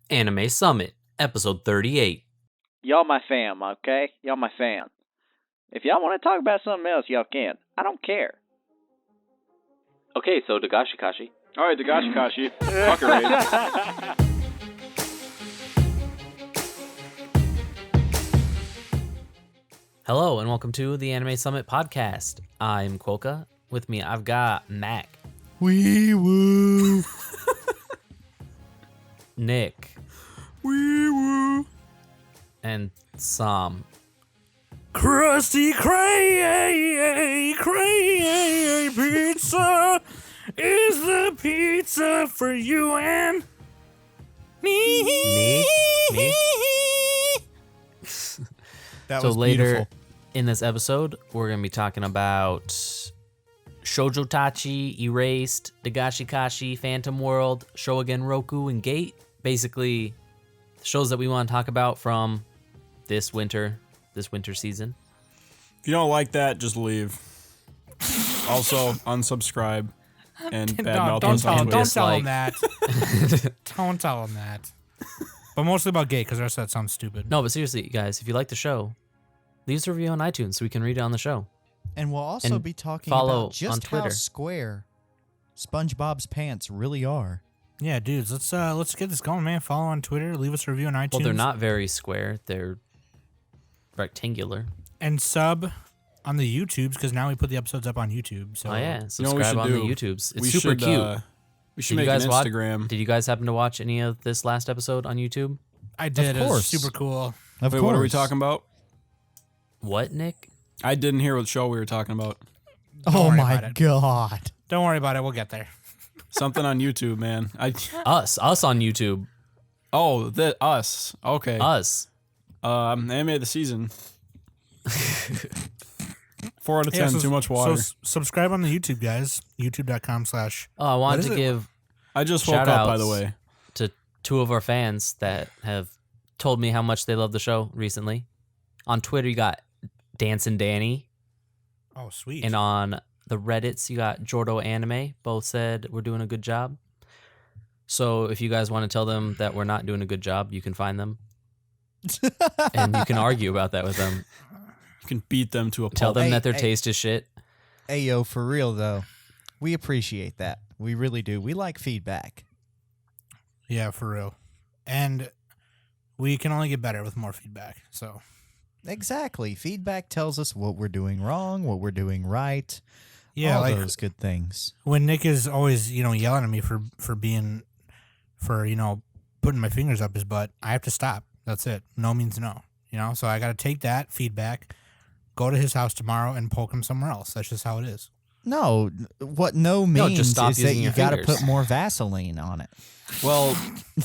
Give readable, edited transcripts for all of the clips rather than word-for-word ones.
Anime Summit, episode 38. Y'all my fam, okay? Y'all my fam. If y'all want to talk about something else, y'all can. I don't care. Okay, so Dagashi Kashi. Alright, Dagashi Kashi. Fuck it, right? Hello, and welcome to the Anime Summit podcast. I'm Quokka. With me, I've got Mac. Wee woo. Nick. Wee woo. And Sam. Krusty Cray pizza is the pizza for you and me. Me? That So was later beautiful. in this episode, we're going to be talking about Shoujo-tachi, Erased, Dagashi Kashi, Phantom World, Shouwa Genroku, and Gate. Basically, the shows that we want to talk about from this winter season. If you don't like that, just leave. Also, unsubscribe and badmouth us on Don't Twitter. tell him Dislike. that. Don't tell him that. But mostly about gay, because the rest of that sounds stupid. No, but seriously, guys, if you like the show, leave us a review on iTunes so we can read it on the show. And we'll also And be talking follow about just on how Twitter. square SpongeBob's pants really are. Yeah, dudes, let's get this going, man. Follow on Twitter, leave us a review on iTunes. Well, they're not very square. They're rectangular. And sub on the YouTubes, because now we put the episodes up on YouTube. So Oh, yeah. You know what we Subscribe should on do? the YouTubes. It's We super should, cute. We should Did you make an guys watch- Instagram. Did you guys happen to watch any of this last episode on YouTube? I did. It was course. super cool. Of Wait, course. what are we talking about? What, Nick? I didn't hear what show we were talking about. Don't Oh worry my about it. god. Don't worry about it. We'll get there. Something on YouTube, man. Us on YouTube. Us. Okay. Us. Anime of the season. 4 out of 10. Yeah, Too much water. So subscribe on the YouTube, guys. YouTube.com/ Oh, I wanted is to it? give I just woke up, by the shout-outs. way. to two of our fans that have told me how much they love the show recently. On Twitter, you got Dancin' Danny, Oh, sweet. and on the Reddits, you got Jordo Anime. Both said we're doing a good job. So if you guys want to tell them that we're not doing a good job, you can find them, and you can argue about that with them. You can beat them to a Tell pulp. them Hey, that their hey. taste is shit. Ayo, for real though. We appreciate that. We really do. We like feedback. Yeah, for real. And we can only get better with more feedback. So Exactly. Feedback tells us what we're doing wrong, what we're doing right. yeah, all like those good things. when Nick is always, yelling at me for putting my fingers up his butt, I have to stop. That's it. No means no. So I got to take that feedback, go to his house tomorrow, and poke him somewhere else. That's just how it is. No, what no No, means just stop is that using you your got to fingers. put more Vaseline on it. Well,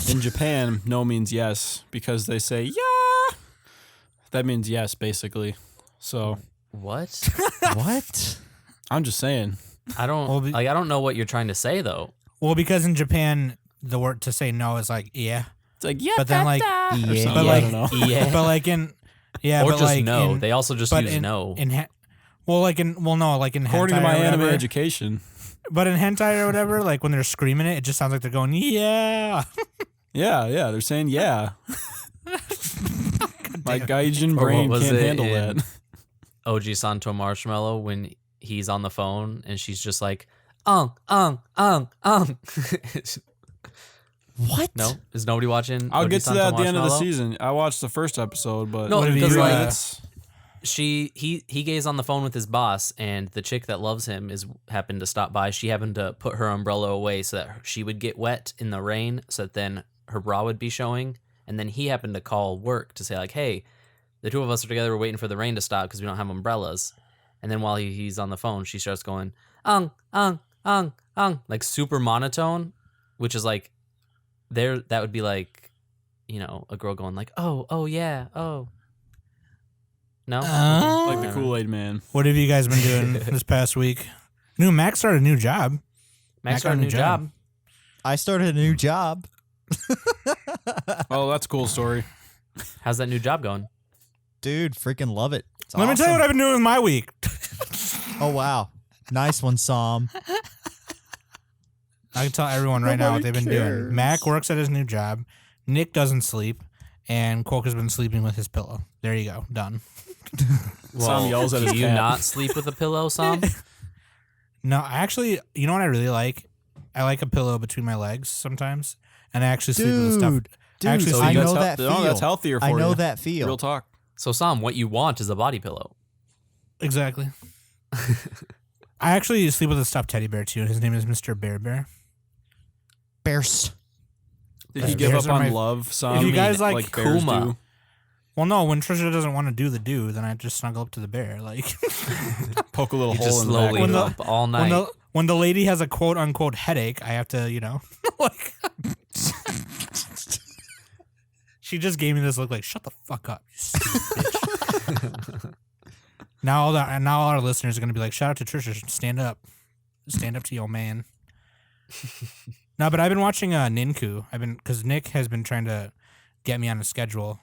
in Japan, no means yes because they say yeah. That means yes, basically. So What? What? I'm just saying. I don't Well, I don't know what you're trying to say though. Well, because in Japan, the word to say no is like, yeah. It's like yeah, But then, like, or Yeah. something. But, I like, don't know. Yeah. But like in, yeah, or but just like no. in, They also just but use in, no. in like in According to hentai my or anime whatever, education. But in hentai or whatever, like when they're screaming it just sounds like they're going, yeah. Yeah, they're saying yeah. My gaijin Or what brain was can't it handle in- that. Ojisan to Marshmallow when he's on the phone and she's just like, What? No? Is nobody watching? I'll get to Ojisan that at the end of the Marshmallow? season. I watched the first episode, but No, What have because you, like that's he gays on the phone with his boss, and the chick that loves him happened to stop by. She happened to put her umbrella away so that she would get wet in the rain, so that then her bra would be showing. And then he happened to call work to say like, "Hey, the two of us are together. We're waiting for the rain to stop because we don't have umbrellas." And then while he's on the phone, she starts going, like super monotone, which is like, that would be like, a girl going like, oh yeah, oh. No? like the Kool-Aid Man. What have you guys been doing this past week? Max started a new job. Max got a new job. I started a new job. Oh, that's a cool story. How's that new job going? Dude, freaking love it. It's Let me tell you what awesome. I've been doing with my week. Oh, wow. Nice one, Sam. I can tell everyone right now what they've been Nobody doing. cares. Mac works at his new job. Nick doesn't sleep, and Quokka's been sleeping with his pillow. There you go. Done. Sam yells at his do you cat. not sleep with a pillow, Sam? No, I actually, you know what I really like? I like a pillow between my legs sometimes, and I actually sleep with the stuff. Dude, actually, I that's know that feel. No, that's healthier for you. I know that feel. Real talk. So, Sam, what you want is a body pillow. Exactly. I actually sleep with a stuffed teddy bear too. His name is Mr. Bear Bear. Bears. Did he give Bears up are on my- love, Sam? If you guys like bears Kuma. do? Well, no, when Trisha doesn't want to do the then I just snuggle up to the bear. Like Poke a little You hole just in the back. slowly When the- up all night. when the lady has a quote unquote headache, I have to, like. She just gave me this look like, shut the fuck up, you stupid bitch. Now all our listeners are gonna be like, shout out to Trisha, stand up to your man. No, but I've been watching Ninku. Because Nick has been trying to get me on a schedule,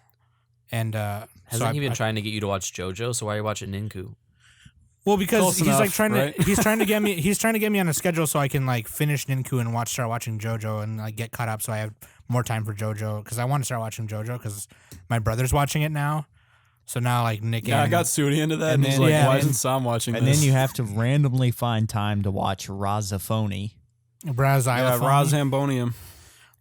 and Hasn't he been trying to get you to watch JoJo? So why are you watching Ninku? Well, because Close he's enough, like trying right? to he's trying to get me on a schedule so I can like finish Ninku and start watching JoJo and like get caught up so I have more time for JoJo because I want to start watching JoJo because my brother's watching it now. So now like Nick Yeah, I and got Sudi into that, And and he's then- like, yeah, why and- isn't Sam watching And this? then you have to randomly find time to watch Razaphony. Braz yeah, Razambonium.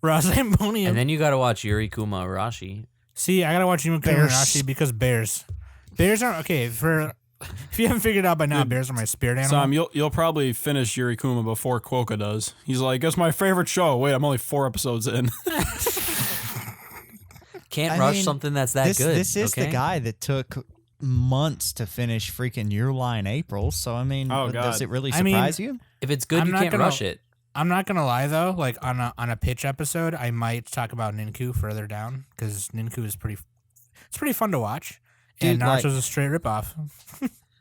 Razambonium. And then you got to watch Yuri, Kuma, Arashi. See, I gotta watch Yuma Bears. Rashi because bears aren't okay for. If you haven't figured it out by now, Dude, bears are my spirit animal. Sam, you'll probably finish Yuri Kuma before Quokka does. He's like, it's my favorite show. Wait, I'm only 4 episodes in. Can't I rush mean, something that's that This good. is the okay? guy that took months to finish freaking Your Line April. So I mean, Oh, does God. it really I mean, surprise you? If it's good, I'm you not can't gonna- rush it. I'm not gonna lie though, like on a pitch episode, I might talk about Ninku further down because Ninku is pretty fun to watch, and Dude, like- Naruto's a straight ripoff.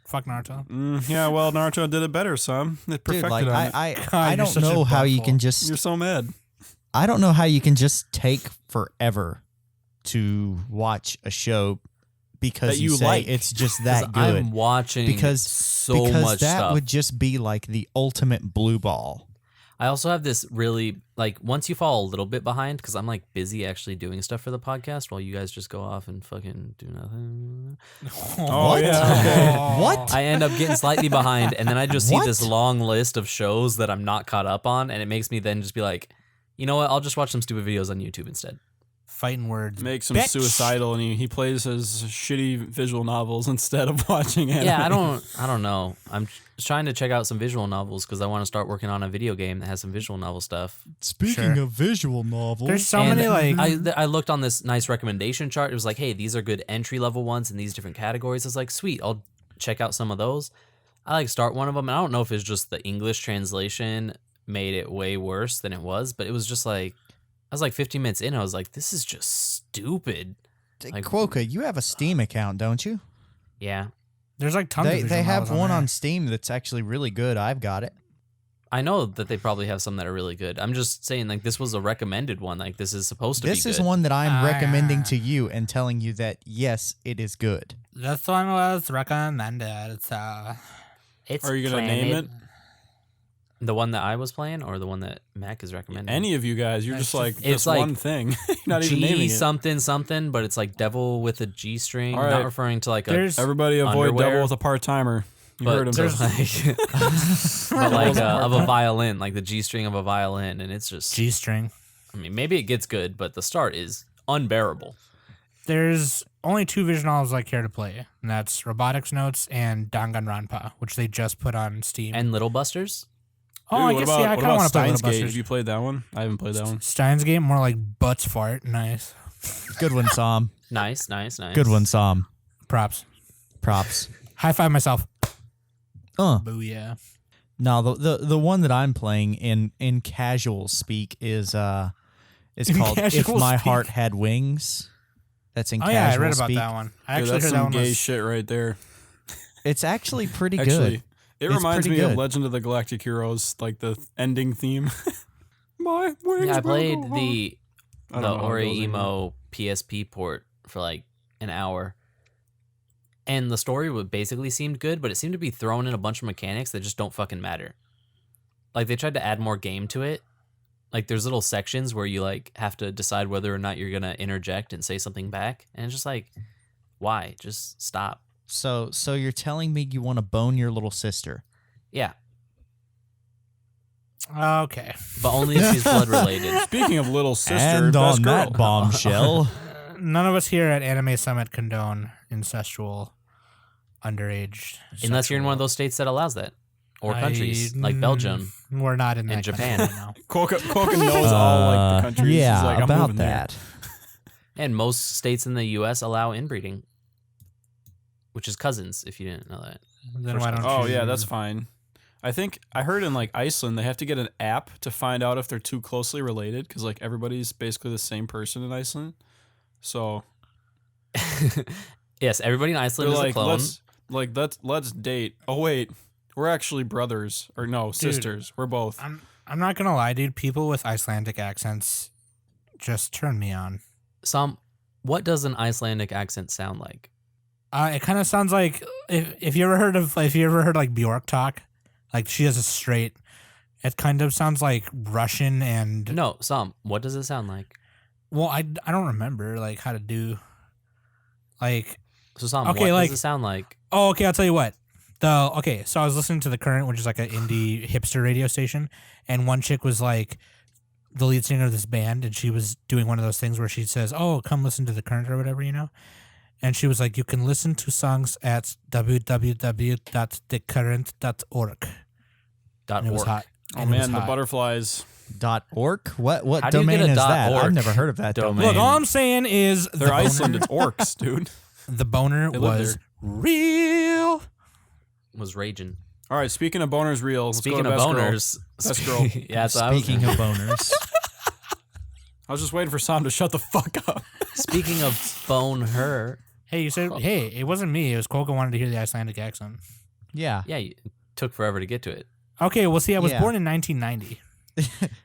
Fuck Naruto. Yeah, well, Naruto did it better, Sam. It Dude, perfected like on it. I God, I you're don't such a know how you butthole. can just You're so mad. I don't know how you can just take forever to watch a show because That you say like. it's just that 'Cause good. I'm watching because so because much that stuff. would just be like the ultimate blue ball. I also have this really, like, once you fall a little bit behind, because I'm, like, busy actually doing stuff for the podcast while you guys just go off and fucking do nothing. Oh, What? yeah, okay. What? I end up getting slightly behind, and then I just see What? this long list of shows that I'm not caught up on, and it makes me then just be like, you know what, I'll just watch some stupid videos on YouTube instead. Fighting words. Makes him Bitch. suicidal, and he plays his shitty visual novels instead of watching anime. Yeah, I don't know. I'm trying to check out some visual novels because I want to start working on a video game that has some visual novel stuff. Speaking Sure. of visual novels, There's so And many like I looked on this nice recommendation chart. It was like, hey, these are good entry level ones in these different categories. I was like, sweet, I'll check out some of those. I like start one of them, and I don't know if it's just the English translation made it way worse than it was, but it was just like I was like 15 minutes in, I was like, this is just stupid. Like- Quokka, you have a Steam account, don't you? Yeah, there's like tons of They visual have novels one there. on Steam that's actually really good. I've got it. I know that they probably have some that are really good. I'm just saying, like, this was a recommended one. Like, this is supposed to This be is good. one that I'm Ah. recommending to you and telling you that yes, it is good. This one was recommended. It's It's Are you gonna name planted- it? The one that I was playing, or the one that Mac is recommending? Any of you guys, you're It's just like it's this like one thing. You're not even naming G it. something something, but it's like devil with a G string. All Not right. referring to like a, there's Everybody avoid Underwear. Devil with a part timer. You but heard him. to like, but like of a violin, like the G string of a violin, and it's just. G string. I mean, maybe it gets good, but the start is unbearable. There's only 2 visual novels I care to play, and that's Robotics Notes and Danganronpa, which they just put on Steam. And Little Busters. oh, Dude, I what guess about, yeah, I what kind of about want to play Steins Little Gate? Have Busters. you played that one? I haven't played that one. Steins Gate, more like butts fart. Nice. Good one, Sam. Nice. Good one, Sam. Props. Props. High five myself. Booyah. No, the one that I'm playing in casual speak is it's In called If casual My speak? Heart Had Wings. That's in Oh casual yeah, I read about speak. that one. I Dude, actually that's heard that some one gay was. shit right there. It's actually pretty Actually, good. it It's reminds pretty me of good. Legend of the Galactic Heroes, like the ending theme. My wings. Yeah, I will played go on. the I don't the know how it Ori goes anymore. Emo PSP port for like an hour. And the story would basically seemed good, but it seemed to be throwing in a bunch of mechanics that just don't fucking matter. Like they tried to add more game to it. like there's little sections where you like have to decide whether or not you're gonna interject and say something back, and it's just like, why? Just stop. So you're telling me you want to bone your little sister? Yeah, Okay. but only if she's blood related. Speaking of little sister, And best on girl. that bombshell, None of us here at Anime Summit condone incestual underage. Unless you're in one of those states that allows that, or countries like Belgium. We're not in that and Japan. country right now. Coca knows all like the countries. yeah, He's like, I'm about moving there. that. And most states in the U.S. allow inbreeding, which is cousins, if you didn't know that. Then why don't Oh you? yeah, that's fine. I think I heard in like Iceland they have to get an app to find out if they're too closely related because like everybody's basically the same person in Iceland. So Yes, everybody in they're Iceland is a like, clone. let's date. Oh wait, we're actually brothers or no sisters. We're both. I'm not gonna lie, dude. People with Icelandic accents just turn me on. What does an Icelandic accent sound like? It kind of sounds like if you ever heard like Bjork talk, like she has a straight. It kind of sounds like Russian and No, what does it sound like? well, I don't remember like how to do like. So Okay, what like- does it sound like? Oh, okay. I'll tell you what. So I was listening to The Current, which is like an indie hipster radio station, and one chick was like the lead singer of this band, and she was doing one of those things where she says, "Oh, come listen to The Current" or whatever, you know. And she was like, "You can listen to songs at www.thecurrent.org." And it was .org. hot. Oh And it was man, the hot. butterflies. .org? What How do you get domain a is that? .org I've never heard of that domain? domain. Look, all I'm saying is They're Iceland. It's orcs, dude. the boner They live was there. real. Was raging. All right, speaking of boners, real. Let's Speaking go of to best girl. boners, Best girl. yeah, that's what I was Speaking of boners, I was just waiting for Sam to shut the fuck up. Speaking of bone her, Hey, you said, hey, it wasn't me. It was Coca wanted to hear the Icelandic accent. yeah. it took forever to get to it. Okay, well, see, I was Yeah. born in 1990.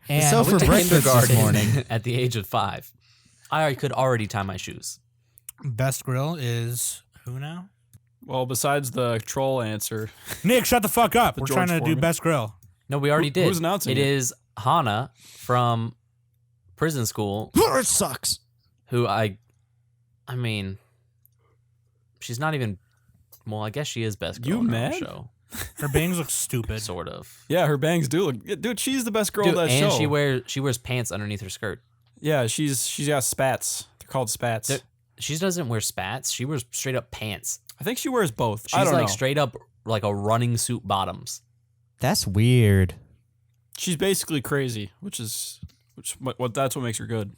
And So I for went to breakfast this kindergarten morning, at the age of 5. I could already tie my shoes. best grill is who now? Well, besides the troll answer, Nick, shut the fuck up. The We're George trying to do Foreman. best grill. No, we already did. who's announcing it? it? Is Hana from prison school, it sucks. who I mean, she's not even. Well, I guess she is best girl You in her mad? show, Her bangs look stupid. sort of. yeah, her bangs do look. Dude, she's the best girl Dude, of that and show. she wears pants underneath her skirt. Yeah, she's got spats. They're called spats. They're- She doesn't wear spats. She wears straight up pants. I think she wears both. She's I don't like know. straight up like a running suit bottoms. That's weird. She's basically crazy, which what that's what makes her good.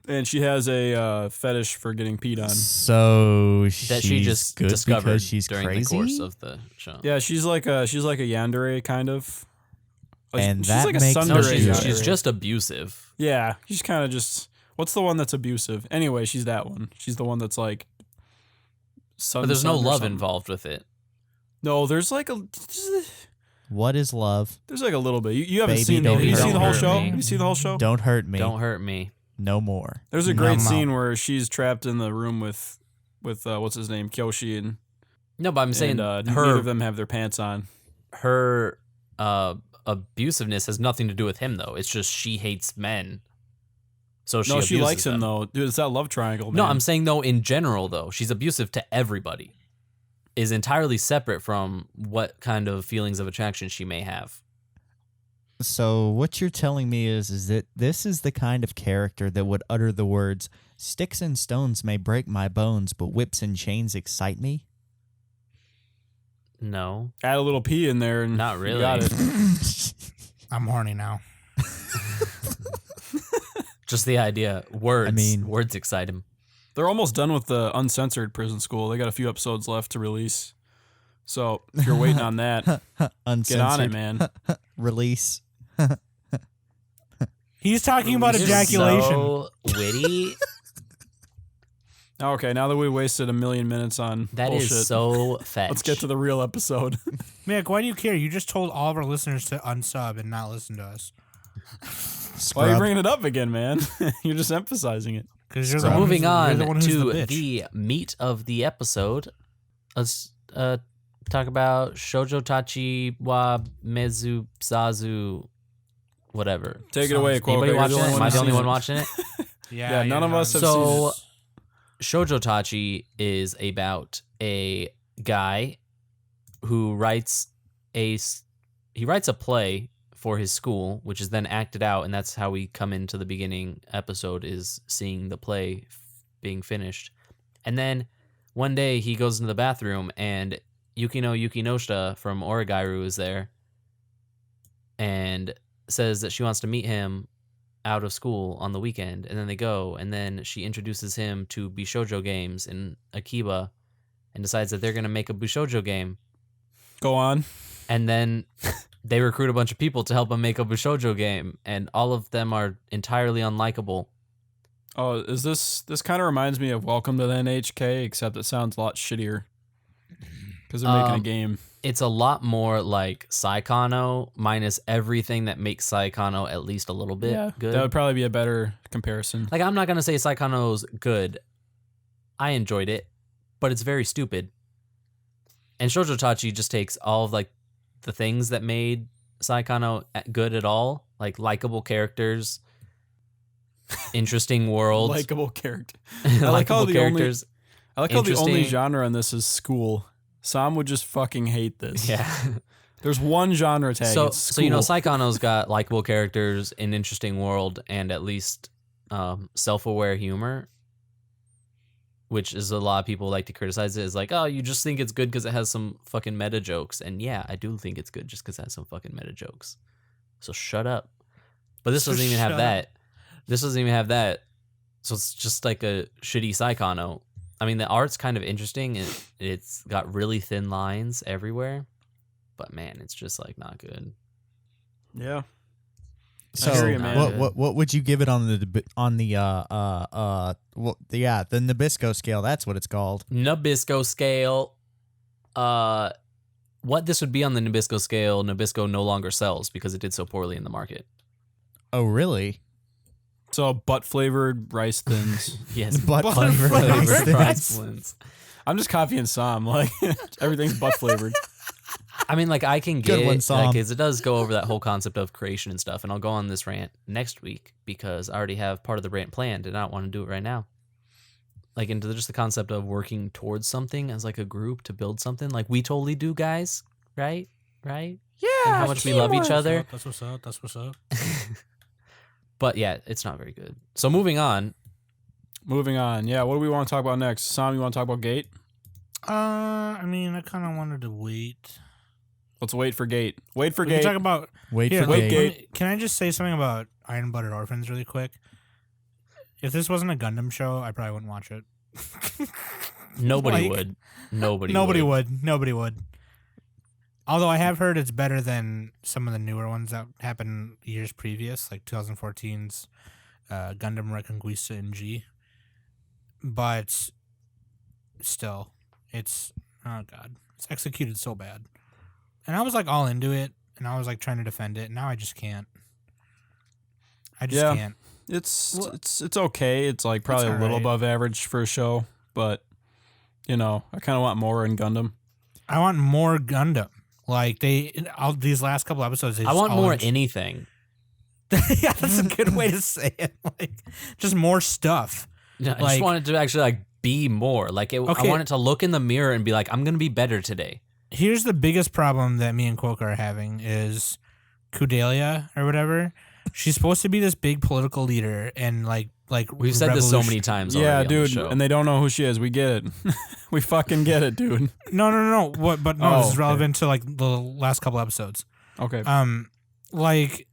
And she has a fetish for getting peed on. So That she she's just good discovered because she's during crazy? the course of the show. Yeah, she's like a yandere kind of. And she's that like a makes tsundere No, her she's yandere. just abusive. Yeah, she's kind of just. What's the one that's abusive? Anyway, she's that one. She's the one that's like. But there's no son or love something. involved with it. No, there's like a. What is love? There's like a little bit. You haven't Baby, seen. don't Have you hurt seen the whole me. show? Have you seen the whole show? Don't hurt me. Don't hurt me. No more. There's a great No, no. scene where she's trapped in the room with what's his name, Kyoshi, and No, but I'm saying and, neither of her them have their pants on. her abusiveness has nothing to do with him though. It's just she hates men. So she No, she abuses likes him them. though. Dude, it's that love triangle, man. No, I'm saying though in general though, she's abusive to everybody. Is entirely separate from what kind of feelings of attraction she may have. So what you're telling me is that this is the kind of character that would utter the words, "Sticks and stones may break my bones, but whips and chains excite me"? No. Add a little pee in there, and Not you really. got it. I'm horny now. Just the idea. Words. I mean- words excite him. They're almost done with the uncensored prison school. They got a few episodes left to release. So if you're waiting on that, get Uncensored. on it, man. Release. He's talking about You're ejaculation. So witty. Okay, now that we wasted a million minutes on That is bullshit, so fetch. let's get to the real episode. Mick, why do you care? You just told all of our listeners to unsub and not listen to us. Why are you Scrub. bringing it up again, man? You're just emphasizing it. Because you're So the one moving who's- you're on the one who's to the bitch. the meat of the episode, let's talk about Shoujo-tachi wa mezu zazu whatever. Take it away, Quokka. Anybody You're watching the only it? Am one I who's the only seen one it. watching it? Yeah, none of us have So, seen it. Shoujo-tachi is about a guy who writes a play for his school, which is then acted out, and that's how we come into the beginning episode, is seeing the play being finished. And then one day he goes into the bathroom and Yukino Yukinoshita from Origairu is there and says that she wants to meet him out of school on the weekend. And then they go, and then she introduces him to Bishoujo games in Akiba and decides that they're going to make a Bishoujo game. Go on. And then they recruit a bunch of people to help them make a Bishoujo game, and all of them are entirely unlikable. Oh, is this kind of reminds me of Welcome to the NHK, except it sounds a lot shittier because they're making a game. It's a lot more like Saekano, minus everything that makes Saekano at least a little bit good. That would probably be a better comparison. Like, I'm not going to say Saekano's good. I enjoyed it, but it's very stupid. And Shoujo-tachi just takes all of, like, the things that made Saekano good at all, like likable characters, interesting worlds, Likeable character. likable characters. I like how the only interesting- genre in this is school. Sam would just fucking hate this. Yeah. There's one genre tag. So it's so you know, school. Saekano's got likable characters, an interesting world, and at least self-aware humor, which is a lot of people like to criticize it. Is like, oh, you just think it's good because it has some fucking meta jokes, and yeah, I do think it's good just because it has some fucking meta jokes. So shut up. But this doesn't even have that. This doesn't even have that. So it's just like a shitty Saekano. I mean, the art's kind of interesting. It's got really thin lines everywhere. But man, it's just like not good. Yeah. So hear you, man. what would you give it on the Nabisco scale? That's what it's called. Nabisco scale. What this would be on the Nabisco scale, Nabisco no longer sells because it did so poorly in the market. Oh, really? So butt flavored rice thins. Yes, Butt flavored flavored rice blends. I'm just copying Sam. Like everything's butt flavored. I mean, like, I can Good get one, it, Sam. because it does go over that whole concept of creation and stuff, and I'll go on this rant next week because I already have part of the rant planned, and I don't want to do it right now. Like, into just the concept of working towards something as, like, a group to build something, like we totally do, guys, right? And how much we love each other. That's what's up. That's what's up. But yeah, it's not very good. So moving on. Yeah, what do we want to talk about next? Sam, you want to talk about Gate? I mean, I kind of wanted to wait. Let's wait for Gate. Wait for We can Gate. talk about. Wait Here, for wait, Gate. Gate. Can I just say something about Iron-Blooded Orphans really quick? If this wasn't a Gundam show, I probably wouldn't watch it. Nobody Like, would. Nobody would. Nobody would. Although I have heard it's better than some of the newer ones that happened years previous, like 2014's Gundam Reconquista in G. But still, it's oh god, it's executed so bad. And I was like all into it, and I was like trying to defend it. And now I just can't. I just Yeah. can't. It's okay. It's like probably a little alright. above average for a show, but you know, I kind of want more in Gundam. I want more Gundam. Like these last couple episodes. I want more anything. Yeah, that's a good way to say it. Like, just more stuff. I just Like- want it to actually like be more. Like I Okay. want it to look in the mirror and be like, I'm gonna be better today. Here's the biggest problem that me and Quokka are having is Kudelia or whatever. She's supposed to be this big political leader and like We've said this so many revolution- times. Yeah, already on the dude, show. and they don't know who she is. We get it. We fucking get it, dude. No. What? But no, Oh, this is okay. relevant to like the last couple episodes. Okay. Like,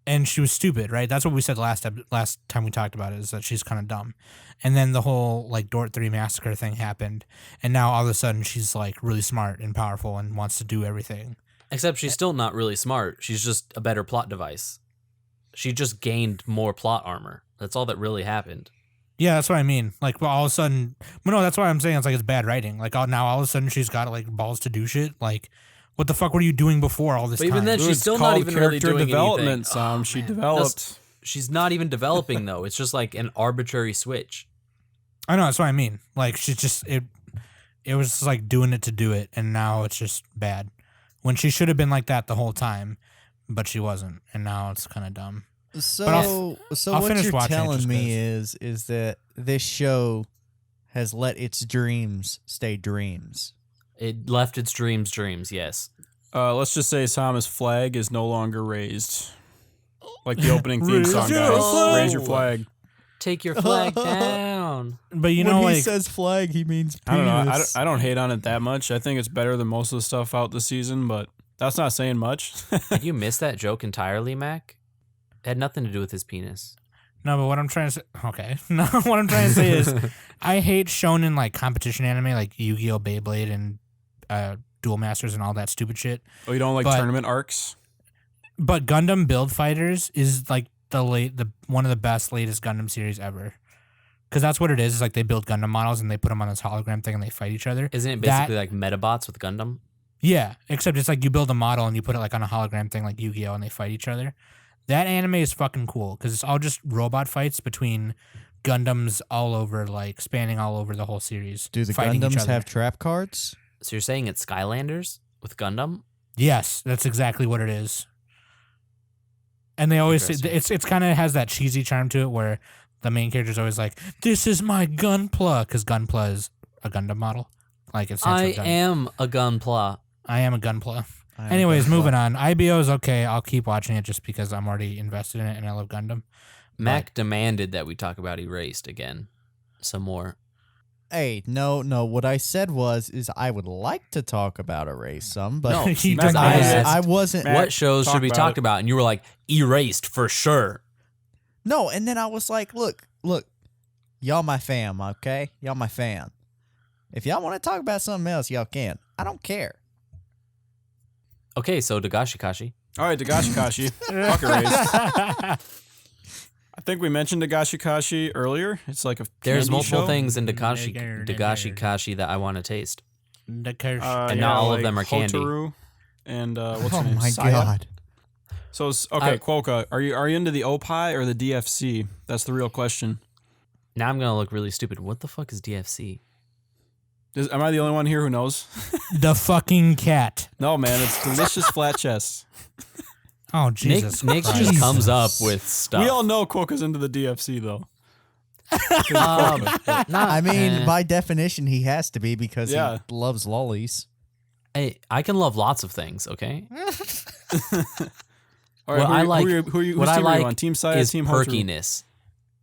and she was stupid, right? That's what we said last time we talked about it, is that she's kind of dumb. And then the whole like Dort 3 massacre thing happened, and now all of a sudden she's like really smart and powerful and wants to do everything. Except she's still not really smart. She's just a better plot device. She just gained more plot armor. That's all that really happened. Yeah, that's what I mean. Like, well, all of a sudden, well, no, that's why I'm saying it's like it's bad writing. Like, now all of a sudden she's got like balls to do shit. Like, what the fuck were you doing before all this But time? even then, Dude, she's it's still not called even really character doing development, anything. Sam. Oh, She man. developed. She's not even developing though. It's just like an arbitrary switch. I know, that's what I mean. Like, she's just it was just like doing it to do it, and now it's just bad. When she should have been like that the whole time, but she wasn't, and now it's kind of dumb. So, I'll what finish you're watching it telling just me is that this show has let its dreams stay dreams. It left its dreams, yes. Let's just say Sama's flag is no longer raised. Like the opening theme song, your guys. flag. Raise your flag. Take your flag down. But you when know, he like, says flag, he means penis. I don't know. I don't hate on it that much. I think it's better than most of the stuff out this season, but that's not saying much. Did you miss that joke entirely, Mac? It had nothing to do with his penis. no, but what I'm trying to say, okay, no, what I'm trying to say is, I hate shonen like competition anime, like Yu-Gi-Oh, Beyblade, and Duel Masters, and all that stupid shit. Oh, you don't like But- tournament arcs? But Gundam Build Fighters is like the one of the best latest Gundam series ever. Because that's what it is. It's like they build Gundam models and they put them on this hologram thing and they fight each other. Isn't it basically like Metabots with Gundam? Yeah, except it's like you build a model and you put it like on a hologram thing like Yu-Gi-Oh and they fight each other. That anime is fucking cool because it's all just robot fights between Gundams all over, like spanning all over the whole series. Do the fighting each Gundams other. have trap cards? So you're saying it's Skylanders with Gundam? Yes, that's exactly what it is. And they always say, Interesting. it's kind of has that cheesy charm to it where the main character's always like, "This is my Gunpla," because Gunpla is a Gundam model. Like it stands I for Gundam. am a Gunpla. I am a Gunpla. I am Anyways, Gunpla. moving on. IBO is okay. I'll keep watching it just because I'm already invested in it and I love Gundam. Mac demanded that we talk about Erased again. Some more. Hey, no. What I said is I would like to talk about Erase some, but No, He because denied I it. asked, I wasn't. Mac, what shows talk should we about talk it. about? And you were like, Erased for sure. No, and then I was like, look, y'all my fam, okay? Y'all my fan. If y'all want to talk about something else, y'all can. I don't care. Okay, so Dagashi Kashi. All right, Dagashi Kashi. Fuck Erased. I think we mentioned Dagashi Kashi earlier. It's like a There's candy multiple show. things in Dagashi Kashi that I want to taste. The curse. And not all of them are candy. Hotaru and what's Oh her name? my Saya? god. So okay, I- Quokka, are you into the OPI or the DFC? That's the real question. Now I'm going to look really stupid. What the fuck is DFC? Am I the only one here who knows? The fucking cat. No, man, it's delicious flat chests. Oh, Jesus. Nick Christ. just comes up with stuff. We all know Quokka's into the DFC though. I mean, by definition, he has to be because Yeah. he loves lollies. Hey, I can love lots of things, okay? All What I like- whose what team I are you like on? Team Saya, is Team Hotaru? perkiness.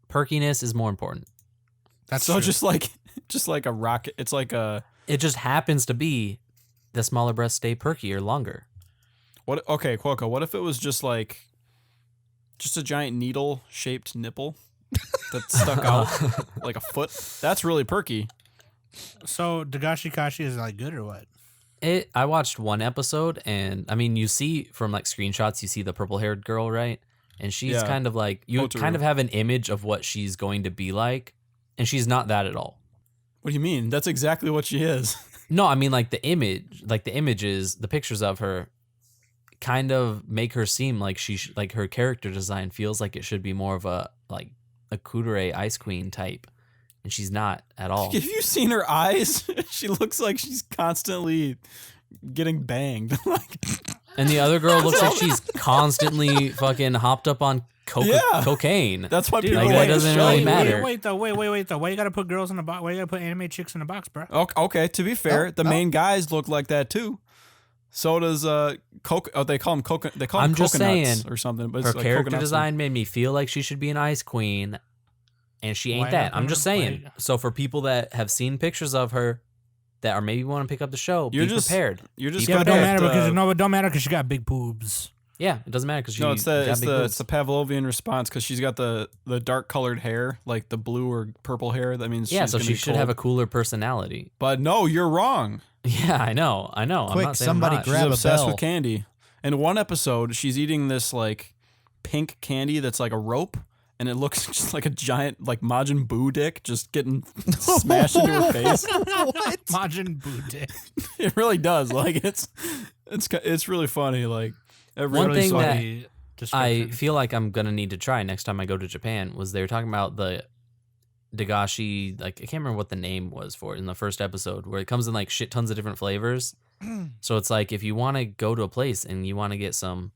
Perkiness is more important. That's So true. just like a rocket. It's like a It just happens to be the smaller breasts stay perky or longer. what? Okay, Quokka. What if it was just a giant needle shaped nipple that stuck out like a foot? That's really perky. So Dagashi Kashi is like good or what? I watched one episode, and I mean, you see from like screenshots, you see the purple-haired girl, right? And she's Yeah. kind of like you Hotaru. kind of have an image of what she's going to be like, and she's not that at all. What do you mean? That's exactly what she is. No, I mean like the images, the pictures of her, kind of make her seem like like her character design feels like it should be more of a like a Kudere Ice Queen type, and she's not at all. Have you seen her eyes? She looks like she's constantly getting banged. Like, And the other girl looks like she's constantly fucking hopped up on Yeah. cocaine. that's why Dude, people like, that like the doesn't show. really matter. Wait, though. Wait, though. Why you gotta put girls in a box? Why you gotta put anime chicks in a box, bro? Okay, to be fair, the main guys look like that too. So does they call them coconut. They call them I'm just coconuts saying, or something. But Her it's like character coconuts. design made me feel like she should be an ice queen, and she ain't Why that. not? I'm just Why- saying. So for people that have seen pictures of her that are maybe want to pick up the show, You're be just- prepared. You're just Yeah, Yeah, but gonna don't get matter because the- it don't matter because she got big boobs. Yeah, it doesn't matter because No, it's the got big boobs. it's the Pavlovian response because she's got the dark colored hair, like the blue or purple hair. That means Yeah, she's so gonna she be should have a cold. cooler personality. But no, you're wrong. Yeah, I know. I'm Quick, not saying somebody I'm not. She's grab a obsessed bell. with candy. In one episode, she's eating this like pink candy that's like a rope, and it looks just like a giant like Majin Buu dick just getting smashed into her face. What? Majin Buu. It really does. Like it's really funny. Like One really thing funny. that I feel like I'm gonna need to try next time I go to Japan was they were talking about the Dagashi, like I can't remember what the name was for it in the first episode, where it comes in like shit tons of different flavors. So it's like if you want to go to a place and you want to get some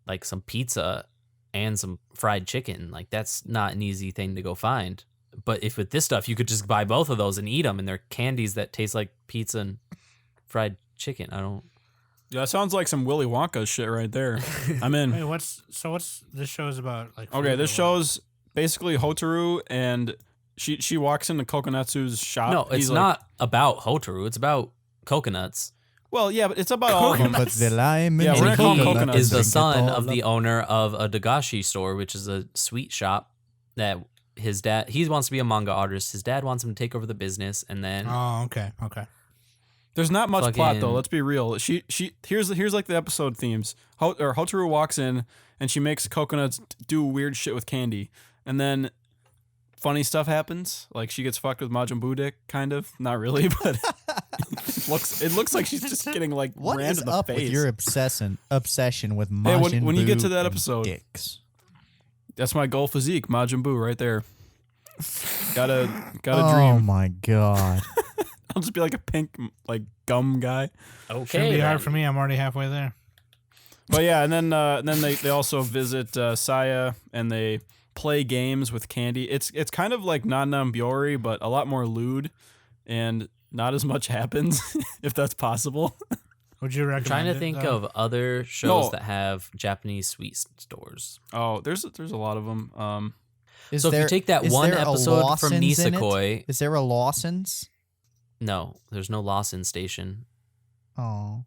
like some pizza and some fried chicken. Like that's not an easy thing to go find. But if with this stuff, you could just buy both of those and eat them, and they're candies that taste like pizza and fried chicken. I don't. Yeah, that sounds like some Willy Wonka shit right there. I'm in. Wait, what's this show is about? Like, Okay, food this or show's basically Hotaru, and she walks into Kokonatsu's shop. No, it's He's like, not about Hotaru. It's about coconuts. well, yeah, but it's about all of them. But the lime Yeah, we're And gonna call 'em he coconuts. is the Drink it son all of the up. owner of a Dagashi store, which is a sweet shop that his dad, he wants to be a manga artist. His dad wants him to take over the business, and then Oh, okay. There's not much plot though. Fucking- Let's be real. Here's like the episode themes. Hotaru walks in and she makes coconuts do weird shit with candy, and then funny stuff happens. Like she gets fucked with Majin Buu dick, kind of. Not really, but it looks like she's just getting like What rammed is in the up face. with your obsession with Hey, Majin when you get Buu to that and episode- dicks? That's my goal physique, Majin Buu, right there. Gotta Oh dream. my god! I'll just be like a pink like gum guy. Shouldn't okay, be hard then. for me. I'm already halfway there. But yeah, and then they also visit Saya and they play games with candy. It's kind of like Nanam Biori, but a lot more lewd, and not as much happens, if that's possible. Would you recommend? I'm trying to it, think though? of other shows No. that have Japanese sweet stores. Oh, there's a lot of them. Is So if you take that is one there a episode from Lawson's in it? Nisekoi, Is there a Lawson's? no, there's no Lawson station. Oh,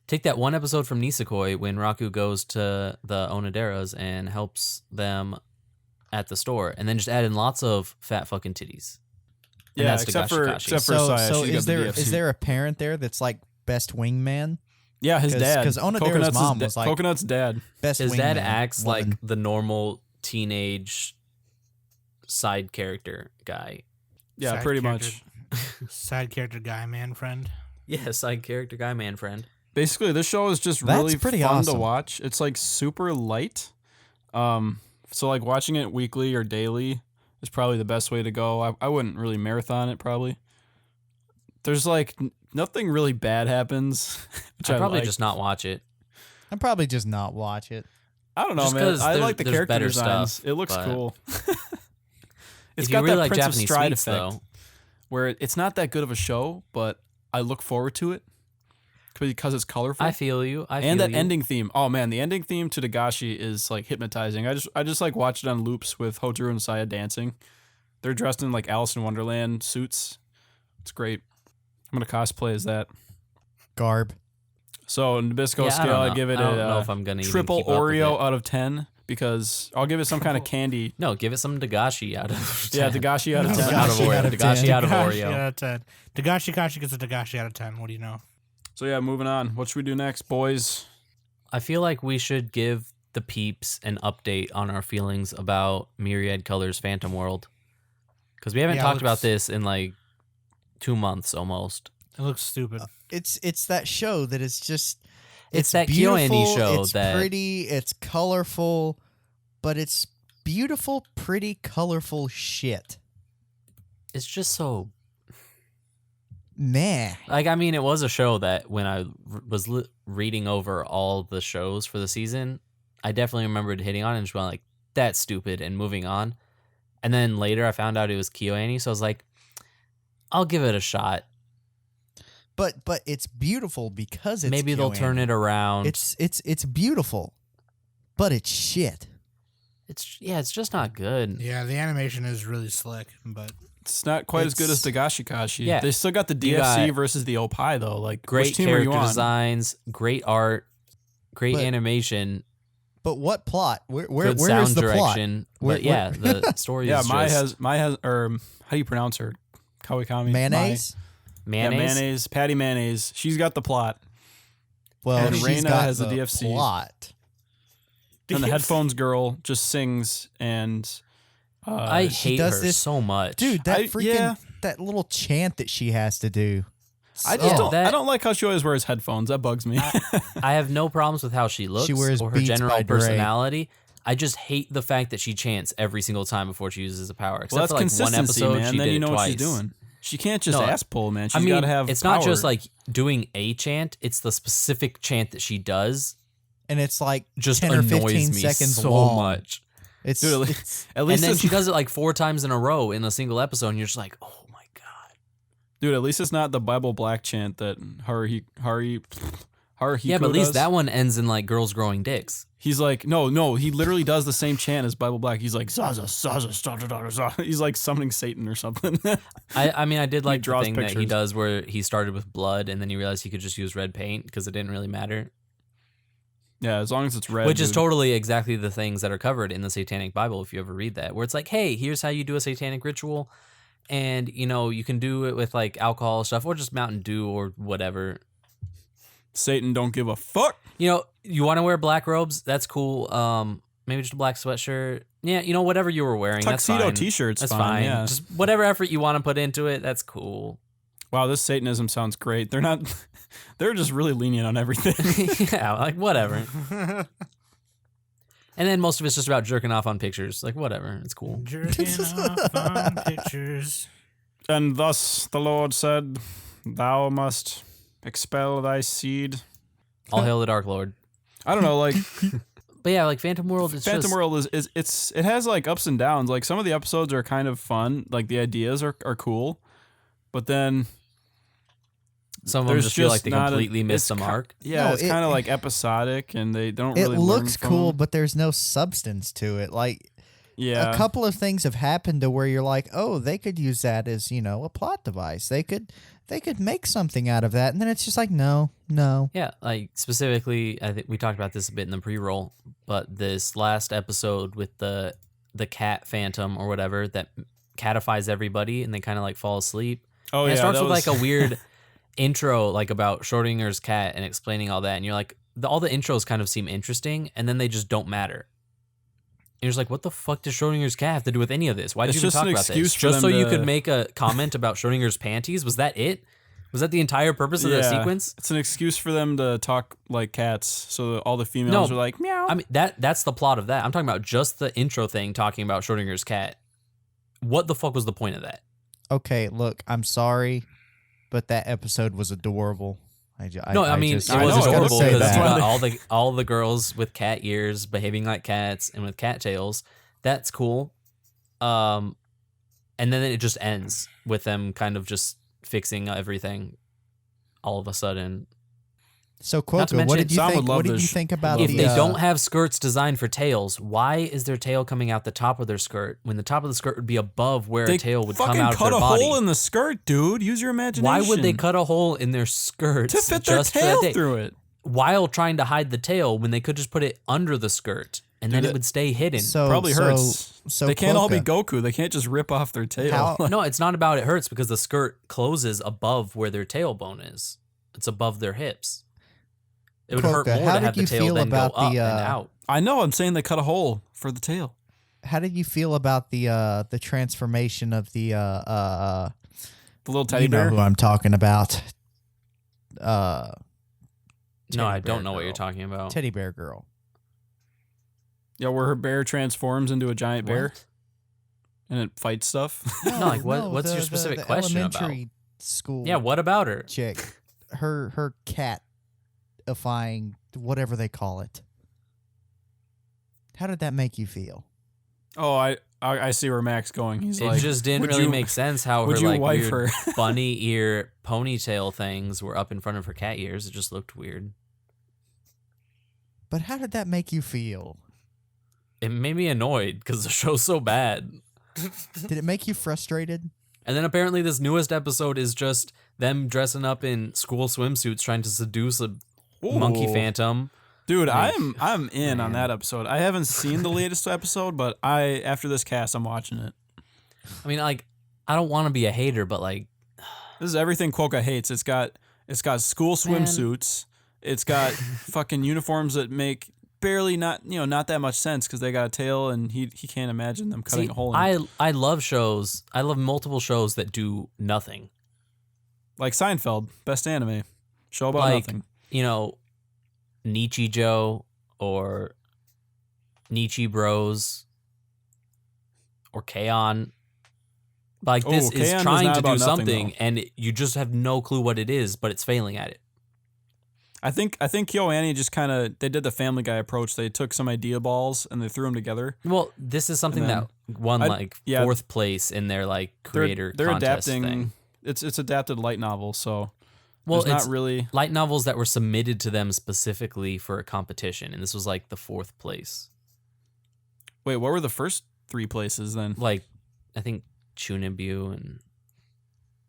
Take that one episode from Nisekoi when Raku goes to the Onoderas and helps them at the store, and then just add in lots of fat fucking titties. And Yeah, that's except Dagashi for Kashi. except for so Saya. so She's got is the there DFC. is there a parent there that's like best wingman? Yeah, his dad. 'cause Onodera's Coconut's mom his was like- Coconut's dad. Best His dad wingman acts like woman. the normal teenage side character guy. Yeah, Side pretty character- much. Side character guy, man, friend. Yeah, side character guy, man friend. Basically, this show is just That's really pretty fun awesome. to watch. It's like super light. So like watching it weekly or daily is probably the best way to go. I wouldn't really marathon it probably. There's like nothing really bad happens. Which I'd I probably like. just not watch it. I'd probably just not watch it. I don't know, just man. 'cause I there's- like the there's character better designs. stuff, It looks but- cool. It's If got you really that like Prince of Japanese Stride sweets, effect, though, where it's not that good of a show, but I look forward to it because it's colorful. I feel you. I feel And that you. ending theme. Oh man, the ending theme to Dagashi is like hypnotizing. I just like watch it on loops with Hotaru and Saya dancing. They're dressed in like Alice in Wonderland suits. It's great. I'm gonna cosplay as that. Garb. So Nabisco Yeah, I scale, don't I know. give it I don't know a if I'm gonna even triple keep up with Oreo it. out of 10 because I'll give it some kind of candy. No, give it some Dagashi out of 10. Yeah, Dagashi out of 10. out of Dagashi Oreo. out of Dagashi 10. out of Dagashi Oreo. out of 10. Dagashi Kashi gets a Dagashi out of 10. What do you know? So yeah, moving on. What should we do next, boys? I feel like we should give the peeps an update on our feelings about Myriad Colors Phantom World. Because we haven't Yeah, talked about let's- this in like 2 months almost. It looks stupid. It's that show that is just It's that KyoAni beautiful, show it's that- pretty, it's colorful, but it's beautiful, pretty, colorful shit. It's just so Nah. like, I mean, it was a show that when I was reading over all the shows for the season, I definitely remembered hitting on it and just going like, that's stupid, and moving on. And then later I found out it was KyoAni, so I was like, I'll give it a shot. But it's beautiful because it's Maybe they'll turn KyoAni. it around. It's beautiful, but it's shit. It's just not good. Yeah, the animation is really slick, but It's not quite as good as Dagashi Kashi. Yeah. They still got the You DFC got versus the Opie though. Like Great which team are you character on? designs, great art, great But- animation, But what plot? Where good where is sound the plot? direction. Where- But yeah, the story Yeah, is Mai just has or how do you pronounce her? Kawakami. Mayonnaise? Yeah, mayonnaise. mayonnaise. Patty mayonnaise. She's got the plot. Well, And she's Reina got has the the DFC. plot. And the headphones girl just sings and I she hate does her this- so much. Dude, that freaking yeah. that little chant that she has to do. I just Oh, don't that- I don't like how she always wears headphones. That bugs me. I have no problems with how she looks wears or her Beats general by Dre. personality. I just hate the fact that she chants every single time before she uses a power. Except well, that's for like one consistency, episode, man. she Then did you it know twice. what she's doing. She can't just No, ass pull, man. She's I mean, got to have it's not just power. like doing a chant; it's the specific chant that she does and it's like just 10 or annoys 15 me seconds so long. much. It's, Dude, it's at least And then it's she does it like 4 times in a row in a single episode, and you're just like, oh my god. Dude, at least it's not the Bible Black chant that Haruhiko Yeah, but at least does. that one ends in like girls growing dicks. He's like, no, he literally does the same chant as Bible Black. He's like, Zaza, Zaza, Zaza, Zaza. He's like summoning Satan or something. I mean, I did like the draws thing that he pictures. does where he started with blood, and then he realized he could just use red paint because it didn't really matter. Yeah, as long as it's red. Which is dude. totally exactly the things that are covered in the Satanic Bible, if you ever read that, where it's like, hey, here's how you do a satanic ritual. And, you know, you can do it with like alcohol stuff or just Mountain Dew or whatever. Satan don't give a fuck. You know, you want to wear black robes? That's cool. Maybe just a black sweatshirt. Yeah, you know, whatever you were wearing. Tuxedo that's fine. t-shirts, That's fine. Yeah. Just whatever effort you want to put into it, that's cool. Wow, this Satanism sounds great. They're not. They're just really lenient on everything. Yeah, like whatever. And then most of it's just about jerking off on pictures. Like whatever, it's cool. Jerking off on pictures. And thus the Lord said, "Thou must expel thy seed." All hail the Dark Lord. I don't know, like But yeah, like Phantom World is Phantom just, World it has like ups and downs. Like some of the episodes are kind of fun. Like the ideas are cool, but then some of them there's just feel like just they not a- completely missed the it's ki- mark. yeah, No, it's it- kind of like episodic, and they don't it really. looks learn cool, from, but there's no substance to it. Like yeah, a couple of things have happened to where you're like, oh, they could use that as, you know, a plot device. They could make something out of that, and then it's just like, no. Yeah, like specifically, I think we talked about this a bit in the pre-roll, but this last episode with the cat phantom or whatever that catifies everybody and they kind of like fall asleep. Oh And yeah, it starts that with was- like a weird intro, like about Schrodinger's cat and explaining all that, and you're like, all the intros kind of seem interesting, and then they just don't matter. And you're just like, what the fuck does Schrodinger's cat have to do with any of this? Why did It's you even just talk an about excuse this? for Just so them you to- could make a comment about Schrodinger's panties? Was that it? Was that the entire purpose of the sequence? It's an excuse for them to talk like cats, so that all the females No, are like meow. I mean, that's the plot of that. I'm talking about just the intro thing talking about Schrodinger's cat. What the fuck was the point of that? Okay, look, I'm sorry, but that episode was adorable. I mean, I it know, was I was adorable gonna say because you that. got all the girls with cat ears behaving like cats and with cat tails. That's cool. And then it just ends with them kind of just fixing everything all of a sudden. So, Not to Quokka, what mention, did you Sam think? would love What did this you sh- think about If the? they don't have skirts designed for tails, why is their tail coming out the top of their skirt when the top of the skirt would be above where they a tail would fucking come out of cut their a body? hole in the skirt, dude. Use your imagination. Why would they cut a hole in their skirts to fit their just for tail that day? through it? While trying to hide the tail when they could just put it under the skirt and then Dude, it would stay hidden? So Probably so- hurts. So They can't all be Quokka, Goku. They can't just rip off their tail. How- No, it's not about it hurts because the skirt closes above where their tailbone is. It's above their hips. It would hurt Quokka, more how to did have the you tail feel then go about up the, and out. I know. I'm saying they cut a hole for the tail. How did you feel about the transformation of the The little teddy you know bear. who I'm talking about? No, I Teddy don't bear know what you're girl. talking about. Teddy bear girl. Yeah, where her bear transforms into a giant bear What? and it fights stuff. No, like, what's your specific the question about? elementary school Yeah, what about her? chick. Her cat-ifying, whatever they call it. How did that make you feel? Oh, I see where Mac's going. He's It like, just didn't would really you- make sense how her would you like wife weird her? bunny ear ponytail things were up in front of her cat ears. It just looked weird. But how did that make you feel? It made me annoyed because the show's so bad. Did it make you frustrated? And then apparently this newest episode is just them dressing up in school swimsuits trying to seduce a monkey Ooh. phantom. Dude, Like, I'm in on man. that episode. I haven't seen the latest episode, but after this cast, I'm watching it. I mean, like, I don't want to be a hater, but like, This is everything Quokka hates. It's got school Man. swimsuits. It's got fucking uniforms that make barely not that much sense because they got a tail and he can't imagine them cutting see, a hole in it. I love shows. I love multiple shows that do nothing. Like Seinfeld, best anime. Show about Like, nothing. you know, Nietzsche Joe or Nietzsche Bros or K-On! Like, this Oh, is K-On! was trying not to do about nothing, something though. and you just have no clue what it is, but it's failing at it. I think KyoAni just kind of they did the Family Guy approach. They took some idea balls and they threw them together. Well, this is something And that won fourth place in their creator They're contest adapting. thing. It's adapted light novel, so Well, there's it's not really light novels that were submitted to them specifically for a competition, and this was the fourth place. Wait, what were the first 3 places then? I think Chunibu and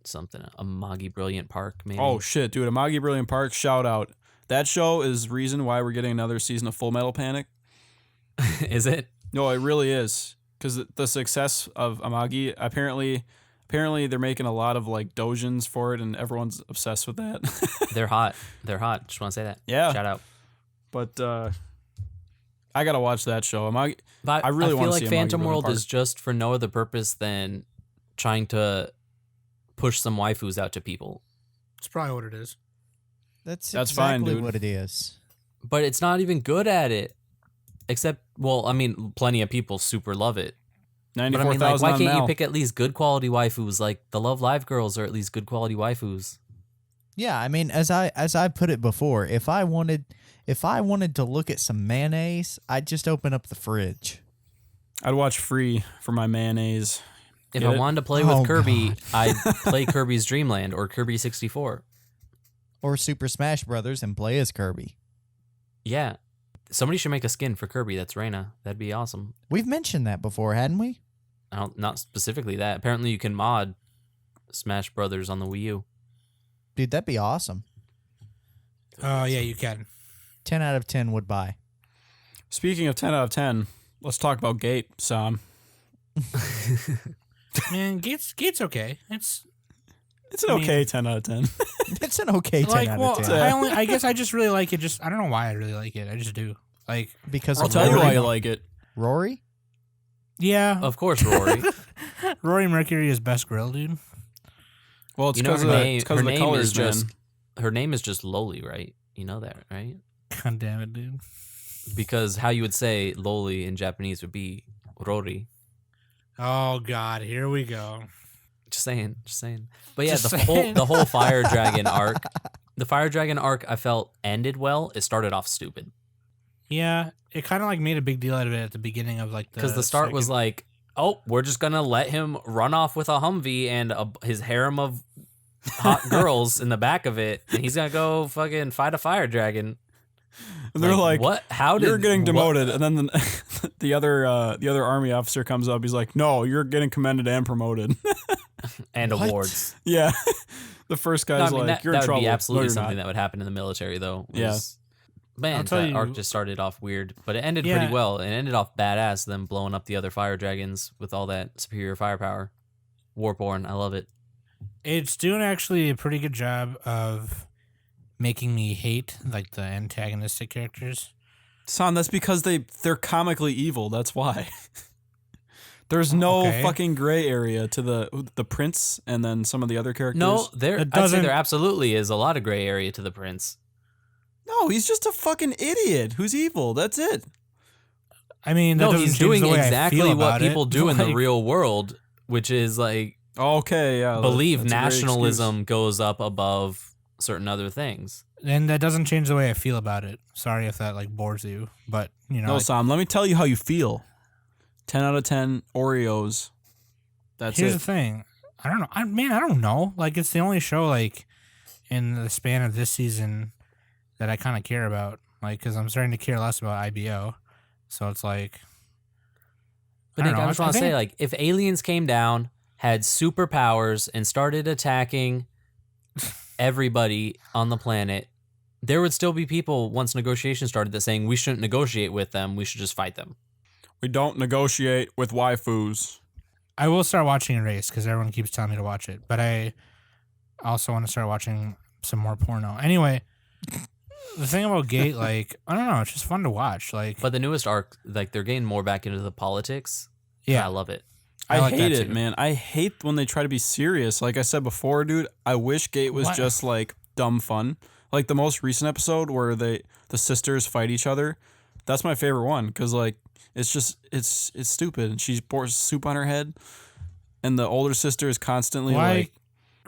something Amagi Brilliant Park maybe. Oh shit, dude! Amagi Brilliant Park, shout out. That show is reason why we're getting another season of Full Metal Panic. Is it? No, it really is. Because the success of Amagi, apparently they're making a lot of dojins for it, and everyone's obsessed with that. They're hot. Just want to say that. Yeah. Shout out. But I gotta watch that show. Amagi. But I really want feel to like see Phantom Amagi World Brilliant is just for no other purpose than trying to push some waifus out to people. That's probably what it is. That's fine, exactly dude. what it is. But it's not even good at it. Except, well, I mean, plenty of people super love it. But I mean, 94,000 why on can't you Mal. pick at least good quality waifus? The Love Live girls are at least good quality waifus. Yeah, I mean, as I put it before, if I wanted to look at some mayonnaise, I'd just open up the fridge. I'd watch Free for my mayonnaise. If Get I it? wanted to play Oh, with Kirby, God. I'd play Kirby's Dream Land or Kirby 64. Or Super Smash Brothers and play as Kirby. Yeah. Somebody should make a skin for Kirby that's Reina. That'd be awesome. We've mentioned that before, hadn't we? Not specifically that. Apparently you can mod Smash Brothers on the Wii U. Dude, that'd be awesome. Oh, yeah, you can. 10 out of 10 would buy. Speaking of 10 out of 10, let's talk about Gate, Sam. Man, Gate's okay. It's It's an okay 10 out of 10. It's an okay 10 out of 10. I guess I just really like it. I don't know why I really like it. I just do. Because I'll of tell you Rory. why you like it. Rory? Yeah. Of course, Rory. Rory Mercury is best grill, dude. Well, it's You know because her of, name, it's 'cause her of the name colors, is just man. her name is just Loli, right? You know that, right? God damn it, dude. Because how you would say Loli in Japanese would be Rory. Oh God, here we go. Just saying. But yeah, Just the saying. whole Fire Dragon arc, the Fire Dragon arc, I felt ended well. It started off stupid Yeah, it kind of made a big deal out of it at the beginning of because the start was oh, we're just gonna let him run off with a Humvee and his harem of hot girls in the back of it, and he's gonna go fucking fight a Fire Dragon. And they're like, what? How did you're getting what- demoted. And then the other army officer comes up. He's like, no, you're getting commended and promoted. and What? awards? Yeah. The first No, guy's I mean, like, that, you're that in would trouble. be absolutely No, you're something not. that would happen in the military, though. Yeah. Man, I'll tell that you- arc just started off weird, but it ended Yeah. pretty well. It ended off badass, them blowing up the other fire dragons with all that superior firepower. Warborn, I love it. It's doing actually a pretty good job of making me hate the antagonistic characters. Son, that's because they're comically evil. That's why. There's no Okay. fucking gray area to the prince and then some of the other characters. No, It I'd say doesn't- there absolutely is a lot of gray area to the prince. No, he's just a fucking idiot who's evil. That's it. I mean, that No, doesn't he's change doing the way I exactly feel what about it. people do in the Like, real world, which is Okay, yeah. believe that's a great nationalism goes up above certain other things. And that doesn't change the way I feel about it. Sorry if that bores you, but No, Sam, let me tell you how you feel. 10 out of 10 Oreos. That's here's it. the thing. I don't know. I don't know. It's the only show in the span of this season that I kind of care about. Because I'm starting to care less about IBO. So it's But I Nick, don't know. I just want to think- say, if aliens came down, had superpowers, and started attacking everybody on the planet, there would still be people, once negotiations started, that saying we shouldn't negotiate with them, we should just fight them. We don't negotiate with waifus. I will start watching Erased because everyone keeps telling me to watch it. But I also want to start watching some more porno. Anyway, the thing about Gate, I don't know, it's just fun to watch. But the newest arc, they're getting more back into the politics. Yeah. I love it. I I like hate that it, too. man. I hate when they try to be serious. Like I said before, dude, I wish Gate was What? just dumb fun. Like the most recent episode where the sisters fight each other. That's my favorite one because it's stupid. And she pours soup on her head, and the older sister is constantly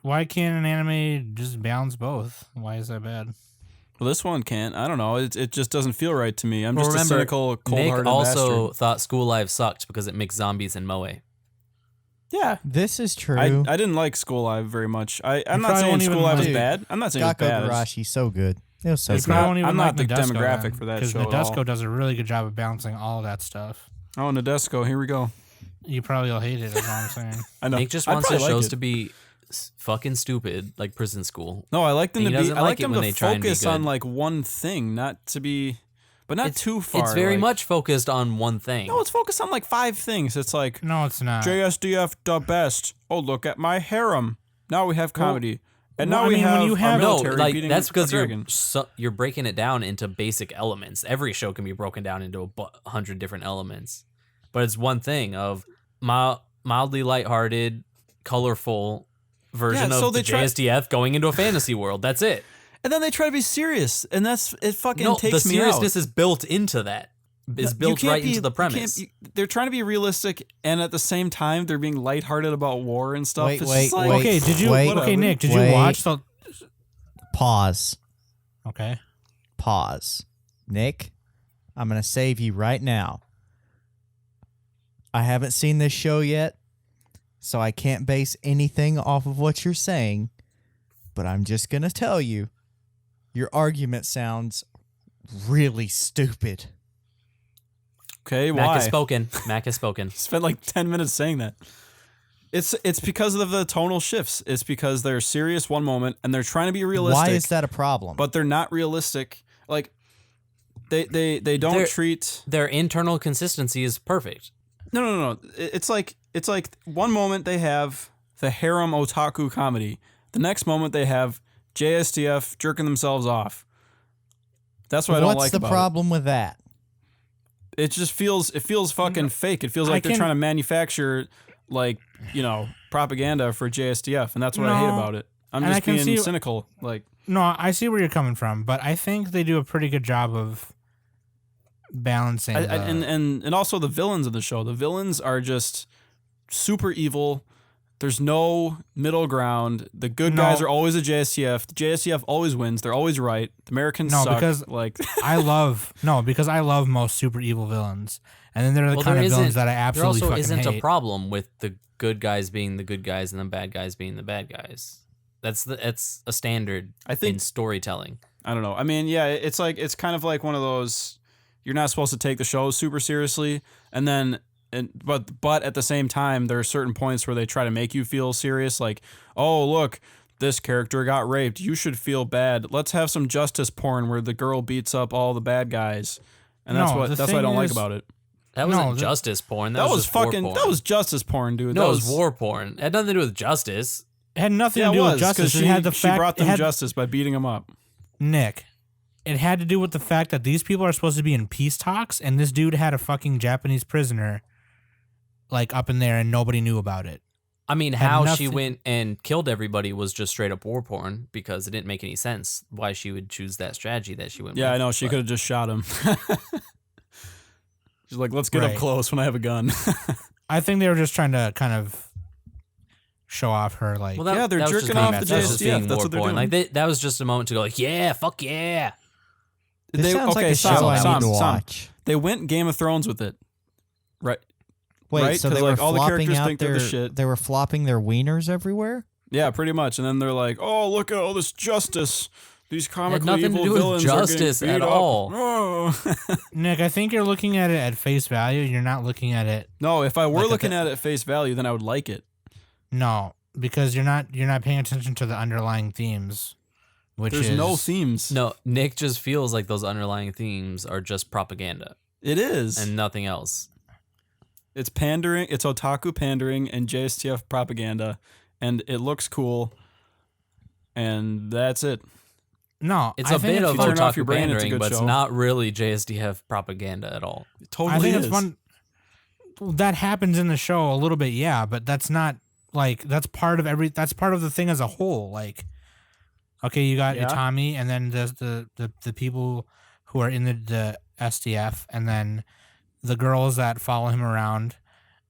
Why can't an anime just balance both? Why is that bad? Well, this one can't. I don't know. It just doesn't feel right to me. I'm just a remember, cynical, cold-hearted Nick also bastard. thought School Live sucked because it mixed zombies and moe. Yeah. This is true. I didn't like School Live very much. I'm not probably saying won't School even Live is like- bad. I'm not saying it's Gakko bad. Arashi, so good. It was so It's good. not- Don't even I'm like not the Nadesco demographic then, for that because show at all. Nadesco does a really good job of balancing all of that stuff. Oh, Nadesco, here we go. You probably will hate it, is all I'm saying. I know. Nick just I'd wants his probably like shows it. to be fucking stupid, like Prison School. No, I like them He to be. doesn't I like like it them when to they try and be focus on good. like one thing, not to be, but not too far. It's very like- much focused on one thing. No, it's focused on like 5 things. It's like No, it's not. JSDF the best. Oh, look at my harem. Now we have comedy, and well, now I we mean, when have you our have- No, military like beating that's because a dragon. you're breaking it down into basic elements. Every show can be broken down into 100 different elements, but it's one thing of mildly lighthearted, colorful version Yeah, so of they the try- JSDF going into a fantasy world. That's it. And then they try to be serious, and it fucking No, takes the me out. seriousness is built into that. Is You built can't right be- into the you can't- premise. they're trying to be realistic, and at the same time, they're being lighthearted about war and stuff. Wait, It's wait, just like, wait. Okay, did you? Wait, okay, Nick, did wait. you watch the? Pause. Okay. Pause. Nick, I'm going to save you right now. I haven't seen this show yet, so I can't base anything off of what you're saying, but I'm just going to tell you, your argument sounds really stupid. Okay, Mac why? has spoken. Mac has spoken. Spent like 10 minutes saying that. It's because of the tonal shifts. It's because they're serious one moment and they're trying to be realistic. Why is that a problem? But they're not realistic. Like they don't They're- treat. Their internal consistency is perfect. No. It's like one moment they have the harem otaku comedy. The next moment they have JSDF jerking themselves off. That's what I don't What's like the about problem with that? it. It just feels fucking fake. It feels like they're can- trying to manufacture like, propaganda for JSDF, and that's what I hate No, about it. I'm and I just can being see- cynical. Like, No, I see where you're coming from, but I think they do a pretty good job of balancing. and also the villains of the show. The villains are just super evil. There's no middle ground. The good No. guys are always the JSTF. The JSTF always wins. They're always right. The Americans No, suck. because- like because I love most super evil villains, and then they're the Well, kind there of villains isn't- that I There absolutely also fucking isn't hate. a problem with the good guys being the good guys and the bad guys being the bad guys. That's a standard I think- in storytelling. I don't know. I mean, yeah, it's kind of like one of those. You're not supposed to take the show super seriously, but at the same time, there are certain points where they try to make you feel serious. Like, oh look, this character got raped. You should feel bad. Let's have some justice porn where the girl beats up all the bad guys, and that's No, what the I thing don't like is- about it. That No, wasn't the- justice porn. That, That was just war fucking. porn. That was justice porn, dude. no, that it was war porn. It had nothing to do with justice. It had nothing Yeah, to it do was with justice. because It had the she fact brought it them had- justice by beating them up. Nick, it had to do with the fact that these people are supposed to be in peace talks, and this dude had a fucking Japanese prisoner, like up in there, and nobody knew about it. I mean, Had how she nothing- went and killed everybody was just straight up war porn because it didn't make any sense why she would choose that strategy that she went Yeah, with. I know. She But- could have just shot him. She's like, let's get Right. up close when I have a gun. I think they were just trying to kind of show off her, like, Well, that, Yeah, they're that was just jerking off being- the that was just JSDF. being That's war what they're porn. doing. Like that was just a moment to go like, yeah, fuck yeah. This sounds like a Sam, show I Sam, need to Sam. watch. They went Game of Thrones with it, right? Wait, right? so 'Cause, they were like, all the flopping characters out think they're the their shit. they were flopping their wieners everywhere? Yeah, pretty much. And then they're like, "Oh, look at all this justice. These comically nothing to evil do with villains are getting justice beat at up." all. Oh. Nick, I think you're looking at it at face value. You're not looking at it. No, if I were Like, looking at it at face value, then I would like it. No, because you're not paying attention to the underlying themes, which There's is no themes. No, Nick just feels like those underlying themes are just propaganda It is. and nothing else. It's pandering. It's otaku pandering and JSTF propaganda, and it looks cool. And that's it. No. It's I a think bit of you turn off otaku your brain, it's a pandering, good but it's show. not really JSDF propaganda at all. It I totally think is. it's fun. That happens in the show a little bit, yeah, but that's not like that's part of the thing as a whole. Like, okay, you got Yeah. Itami, and then there's the people who are in the SDF, and then the girls that follow him around,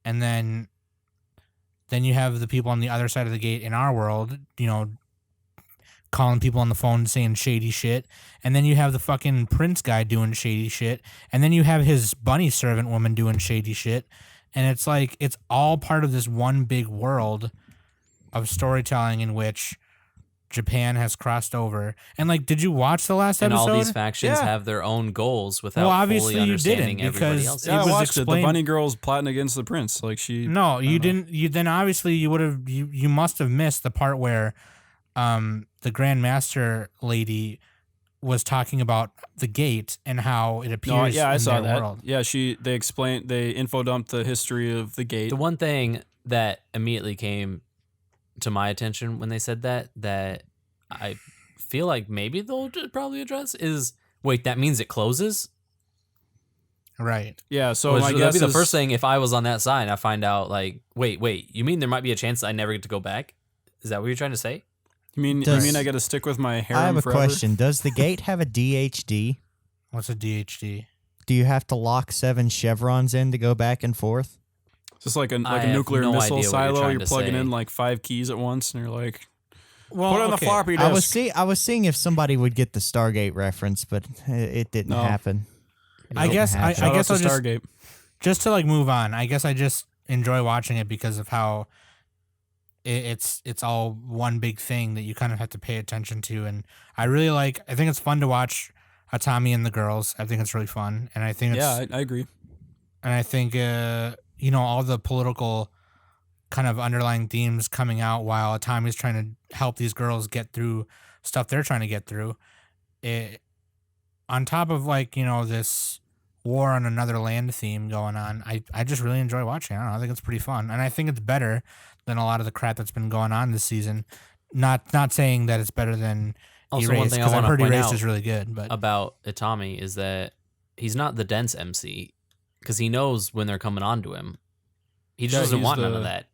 and then you have the people on the other side of the gate in our world, calling people on the phone saying shady shit. And then you have the fucking prince guy doing shady shit. And then you have his bunny servant woman doing shady shit. And it's like, it's all part of this one big world of storytelling in which Japan has crossed over. And like, did you watch the last And episode? all these factions Yeah. have their own goals without obviously fully you understanding didn't, everybody because else. Yeah, I was watched it. The explained- bunny girl's plotting against the prince. Like she. No, you I don't know. didn't. You then obviously you would have. You must have missed the part where, the Grandmaster lady was talking about the gate and how it appears. No, yeah, I in saw their that. world. Yeah, they info dumped the history of the gate. The one thing that immediately came to my attention when they said that I feel like maybe they'll probably address is, wait, that means it closes? Right. Yeah, so Which my that'd guess be the is, first thing if I was on that side. I find out like, wait, you mean there might be a chance that I never get to go back? Is that what you're trying to say? You mean I got to stick with my harem I have a forever? question. Does the gate have a DHD? What's a DHD? Do you have to lock 7 chevrons in to go back and forth? It's just like a I have nuclear no missile idea what you're silo. trying You're to plugging say. in like 5 keys at once, and you're like, Well, put on the floppy disk. I was seeing if somebody would get the Stargate reference, but it didn't No. happen. It I didn't guess happen. Shout out guess to I'll just Stargate. just to like move on. I guess I just enjoy watching it because of how it's all one big thing that you kind of have to pay attention to, and I think it's fun to watch Atami and the girls. I think it's really fun, and I think it's Yeah, I agree. and I think all the political kind of underlying themes coming out while Atami's trying to help these girls get through stuff they're trying to get through. It, on top of this war on another land theme going on, I just really enjoy watching it. I don't know, I think it's pretty fun, and I think it's better than a lot of the crap that's been going on this season. Not saying that it's better than Also, Erased, one thing I because I've want to heard point Erased out is really good, but about Itami is that he's not the dense MC because he knows when they're coming on to him. He just Yeah, doesn't he's want none the- of that.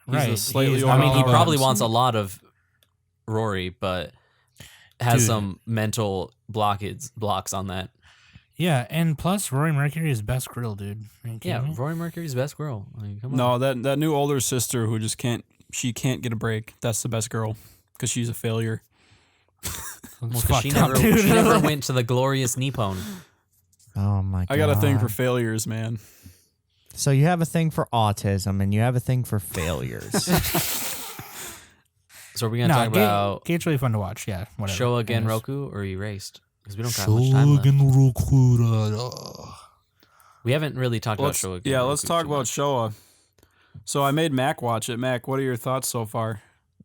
He's a right. slightly He's over- I not mean, he all probably about- wants a lot of Rory, but has Dude. some mental blocks on that. Yeah, and plus Rory Mercury is best grill, dude. Are you kidding Yeah, me? Rory Mercury's best girl. Like, come on. No, that new older sister who just can't get a break. That's the best girl because she's a failure. Well, It's 'cause she fucked up, never, dude. she never went to the glorious Nippon. Oh my god! I got a thing for failures, man. So you have a thing for autism, and you have a thing for failures. So are we gonna talk about Gate's really fun to watch. Yeah, whatever. Shouwa Anyways. Genroku or Erased? Because we don't got much time left. Genroku. We haven't really talked about Shouwa Genroku. Yeah, let's talk too about much. Showa. So I made Mac watch it. Mac, what are your thoughts so far?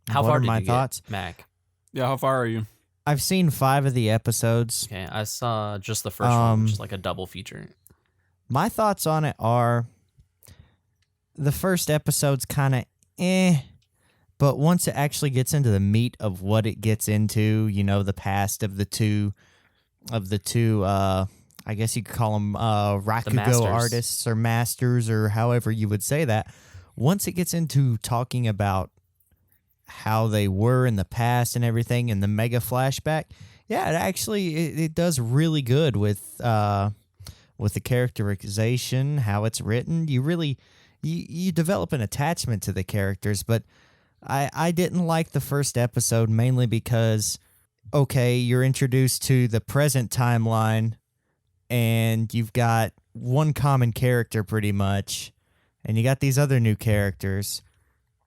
How What far are did my you thoughts? get, Mac? Yeah, how far are you? I've seen 5 of the episodes. Okay, I saw just the first one, which Um, is like a double feature. My thoughts on it are the first episode's kind of but once it actually gets into the meat of what it gets into, the past of the two I guess you could call them masters. Rakugo artists or masters or however you would say that. Once it gets into talking about how they were in the past and everything and the mega flashback, yeah, it does really good with the characterization, how it's written. You really you develop an attachment to the characters, but I didn't like the first episode mainly because okay, you're introduced to the present timeline and you've got one common character pretty much, and you got these other new characters,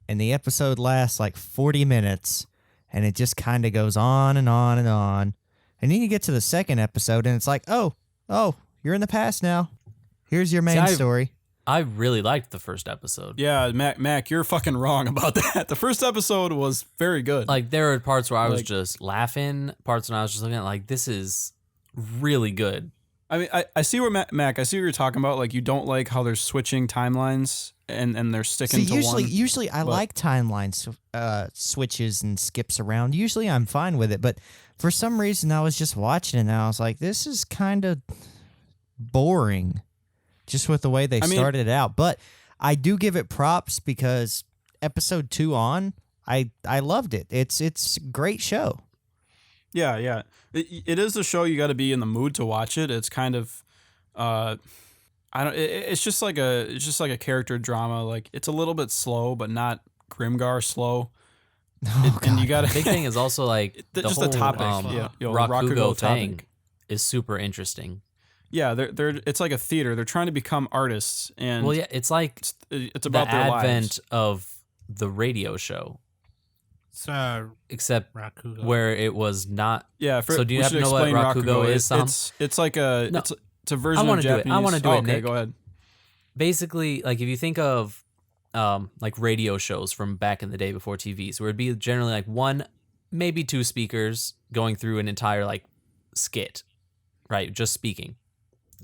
and the episode lasts like 40 minutes, and it just kind of goes on and on and on. And then you get to the second episode, and it's like, oh, you're in the past now. Here's your main story. I really liked the first episode. Yeah, Mac, you're fucking wrong about that. The first episode was very good. Like there were parts where I was Like- just laughing, parts when I was just looking at like this is really good. I mean, I see where Mac, I see what you're talking about. Like, you don't like how they're switching timelines and they're sticking See, to one. usually I but- like timeline switches and skips around. Usually I'm fine with it, but for some reason I was just watching it and I was like, this is kind of boring, just with the way they started it out. But I do give it props because episode 2 on, I loved it. It's a great show. Yeah. It is a show you got to be in the mood to watch it. It's kind of, it's just like a character drama. Like it's a little bit slow, but not Grimgar slow. and you got Big thing is also like the just whole the topic. Rakugo thing topic. is super interesting. Yeah, they're it's like a theater. They're trying to become artists, and Well, yeah, it's like it's about the their advent lives. of the radio show, It's except Rakugo. where it was not. Yeah. So do you we have to should know what explain Rakugo is, Sam? It's like a No. it's a version wanna of do it. Japanese. I wanna do it, Okay, Nick. go ahead. Basically, like if you think of like radio shows from back in the day before TVs, where it'd be generally like one, maybe two speakers going through an entire like skit, right? Just speaking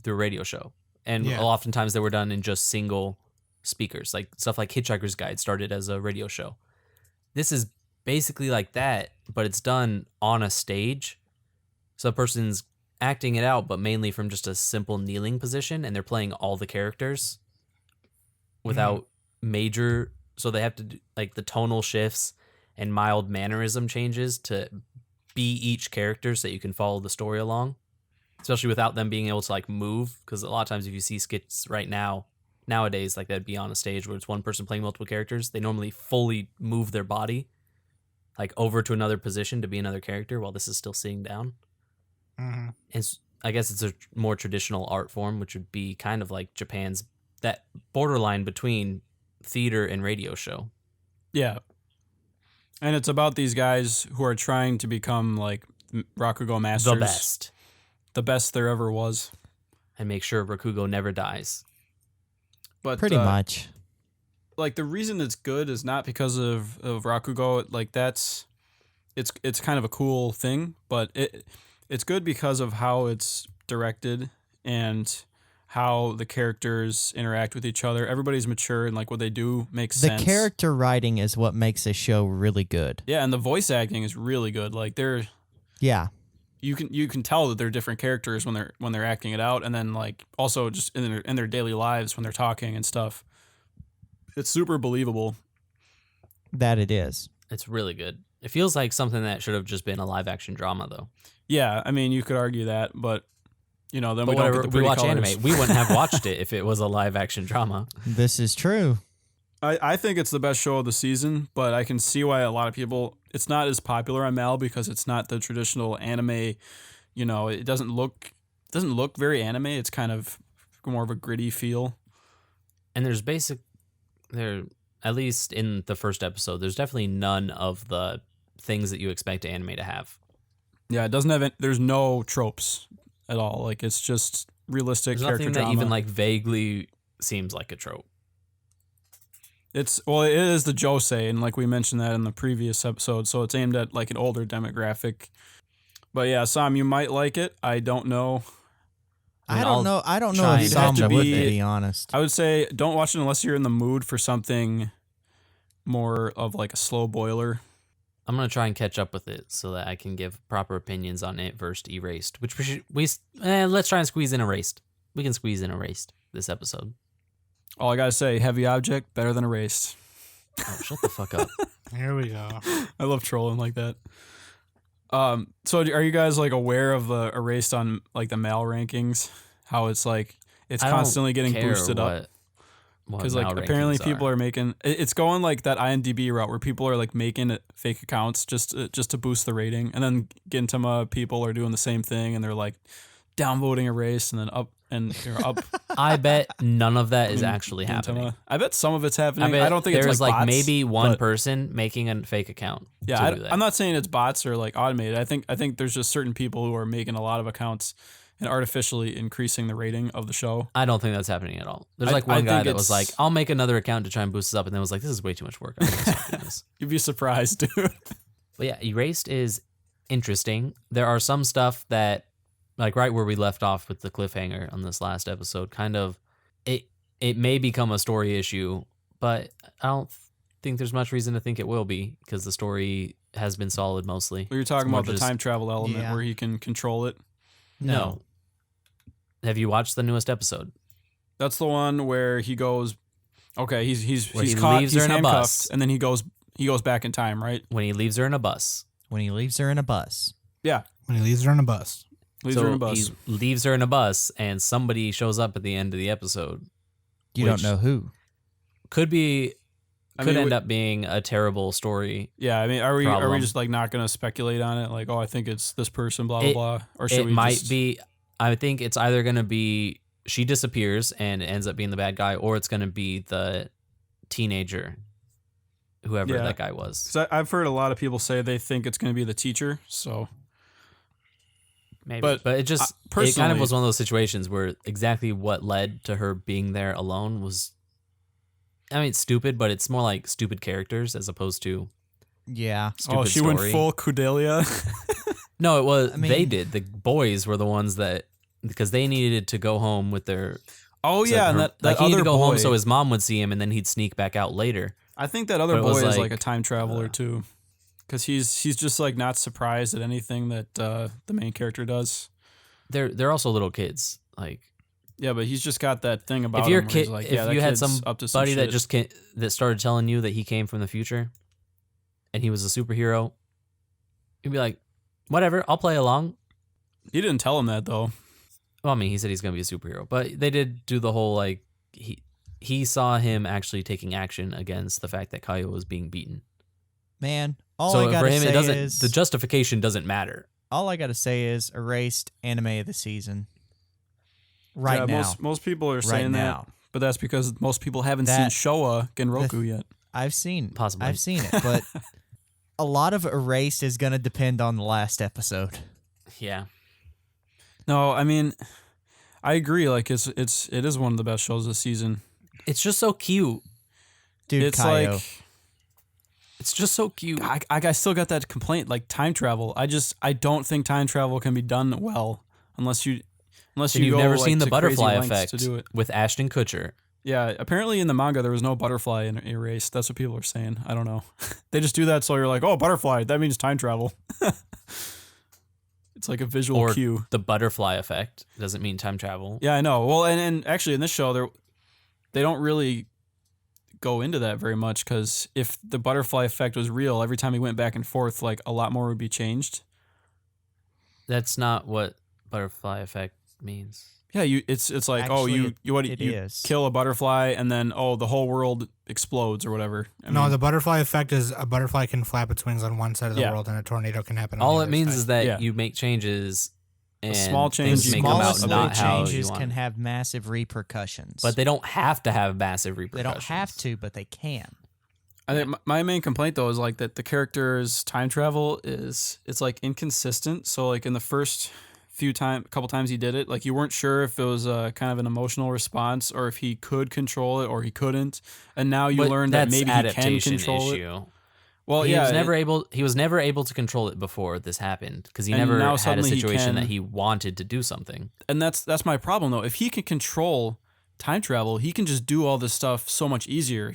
through a radio show. And Yeah. oftentimes they were done in just single speakers, like stuff like Hitchhiker's Guide started as a radio show. This is basically like that, but it's done on a stage. So a person's acting it out, but mainly from just a simple kneeling position, and they're playing all the characters without major. So they have to do like the tonal shifts and mild mannerism changes to be each character so that you can follow the story along, especially without them being able to like move. Because a lot of times if you see skits nowadays, like that'd be on a stage where it's one person playing multiple characters, they normally fully move their body like over to another position to be another character while this is still sitting down. Mm-hmm. And I guess it's a more traditional art form, which would be kind of like Japan's, that borderline between theater and radio show. Yeah. And it's about these guys who are trying to become like Rakugo masters. The best there ever was. And make sure Rakugo never dies. But Pretty much. Like the reason it's good is not because of Rakugo. Like it's kind of a cool thing, but it's good because of how it's directed and how the characters interact with each other. Everybody's mature and like what they do makes The sense. character writing is what makes a show really good. Yeah, and the voice acting is really good. Like Yeah. you can tell that they're different characters when they're acting it out, and then like also just in their daily lives when they're talking and stuff. It's super believable. That it is. It's really good. It feels like something that should have just been a live action drama, though. Yeah, I mean you could argue that, but you know then But we don't whatever, get the we pretty watch colors. anime. We wouldn't have watched it if it was a live action drama. This is true. I think it's the best show of the season, but I can see why a lot of people. It's not as popular on Mal because it's not the traditional anime. You know, it doesn't look very anime. It's kind of more of a gritty feel. And at least in the first episode, there's definitely none of the things that you expect anime to have. Yeah, it doesn't have. There's no tropes at all. Like it's just realistic There's character nothing that drama. even like vaguely seems like a trope. It is the josei, and like we mentioned that in the previous episode, so it's aimed at like an older demographic. But yeah, Sam, you might like it. I don't know. I I'll don't know. I don't know try if and Sam catch up would, with to it. be honest. I would say don't watch it unless you're in the mood for something more of like a slow boiler. I'm gonna try and catch up with it so that I can give proper opinions on it versus Erased. Which let's try and squeeze in Erased. We can squeeze in Erased this episode. All I gotta say, Heavy Object better than Erased. Oh, shut the fuck up. Here we go. I love trolling like that. So are you guys like aware of the Erased on like the Mal rankings? How it's like it's I don't constantly getting care boosted up. what Because like Mal apparently rankings people are making it's going like that IMDb route where people are like making fake accounts just to boost the rating, and then Gintama people are doing the same thing and they're like downvoting Erased and then up and up. I bet none of that is in actually happening. Gintama. I bet some of it's happening. I bet don't think there's it's like bots, maybe one but- person making a fake account. Yeah, to do that. I'm not saying it's bots or like automated. I think there's just certain people who are making a lot of accounts and artificially increasing the rating of the show. I don't think that's happening at all. There's I- like I one guy think that was like, it's- "I'll make another account to try and boost this up," and then was like, "This is way too much work. I'm gonna stop doing this." You'd be surprised, dude. But yeah, Erased is interesting. There are some stuff that, like right where we left off with the cliffhanger on this last episode, kind of it may become a story issue, but I don't think there's much reason to think it will be because the story has been solid mostly. You're talking more about the just- time travel element Yeah. where he can control it. No. Have you watched the newest episode? That's the one where he goes. Okay, he's Where he caught. leaves He's her in a handcuffed, bus. and then he goes back in time, right? When he leaves her in a bus. When he leaves her in a bus. Yeah, When he leaves her on a bus. leaves her in a bus. He leaves her in a bus, and somebody shows up at the end of the episode. You Which- don't know who. Could be could end up being a terrible story. Yeah, I mean, are we problem. just like not going to speculate on it? Like, oh, I think it's this person, blah blah blah, or should It we? might be. I think it's either going to be she disappears and ends up being the bad guy, or it's going to be the teenager, whoever that guy was. 'Cause I've heard a lot of people say they think it's going to be the teacher. So maybe, but it just it kind of was one of those situations where exactly what led to her being there alone was. I mean, it's stupid, but it's more like stupid characters as opposed to stupid she story. went full Cordelia. No, it was they did. The boys were the ones that because they needed to go home with their. Oh yeah, and that like he needed other to go boy, home so his mom would see him, and then he'd sneak back out later. I think that other But it boy was is like like, a time traveler too, because he's just like not surprised at anything that the main character does. They're also little kids, like. Yeah, but he's just got that thing about If your him. Where kid, he's like, if yeah, that you had kid's up to some somebody that shit. just that started telling you that he came from the future, and he was a superhero, you'd be like, whatever, I'll play along. He didn't tell him that though. Well, I mean, he said he's gonna be a superhero, but they did do the whole like he saw him actually taking action against the fact that Kaio was being beaten. Man, all So I gotta for him, say it doesn't. is The justification doesn't matter. all I gotta say is erased anime of the season. Right Yeah, now, most people are saying that, now. but that's because most people haven't That- seen Shouwa Genroku yet. I've seen Possibly. I've seen it, but a lot of erased is gonna depend on the last episode. Yeah. No, I mean, I agree. Like it is one of the best shows this season. It's just so cute. Dude, It's Kaio. like It's just so cute. I still got that complaint, like time travel. I don't think time travel can be done well unless you And go, you've never like, seen the to crazy butterfly lengths effect to do it. with Ashton Kutcher. Yeah, apparently in the manga there was no butterfly in Erased. That's what people are saying. I don't know. They just do that so you're like, oh, butterfly. That means time travel. It's like a visual Or cue. the butterfly effect doesn't mean time travel. Yeah, I know. Well, and actually in this show they don't really go into that very much because if the butterfly effect was real, every time he went back and forth, like a lot more would be changed. That's not what butterfly effect means. Yeah, it's like Actually, you it is. kill a butterfly and then the whole world explodes or whatever. No, the butterfly effect is a butterfly can flap its wings on one side of the Yeah. world and a tornado can happen on All the it other means side. is that Yeah. you make changes and small change things you make can them come out out Smallest little not how you changes want. can have massive repercussions. But they don't have to have massive They repercussions. don't have to, but they can. I think my main complaint though is like that the character's time travel it's like inconsistent. So like in the first couple times he did it, like you weren't sure if it was kind of an emotional response or if he could control it or he couldn't. And now you But learn that that's maybe he can adaptation control it. issue. Well, He yeah, was never able to control it before this happened because he And never now had a suddenly he situation can. that he wanted to do something. and that's my problem though. If he can control time travel, he can just do all this stuff so much easier.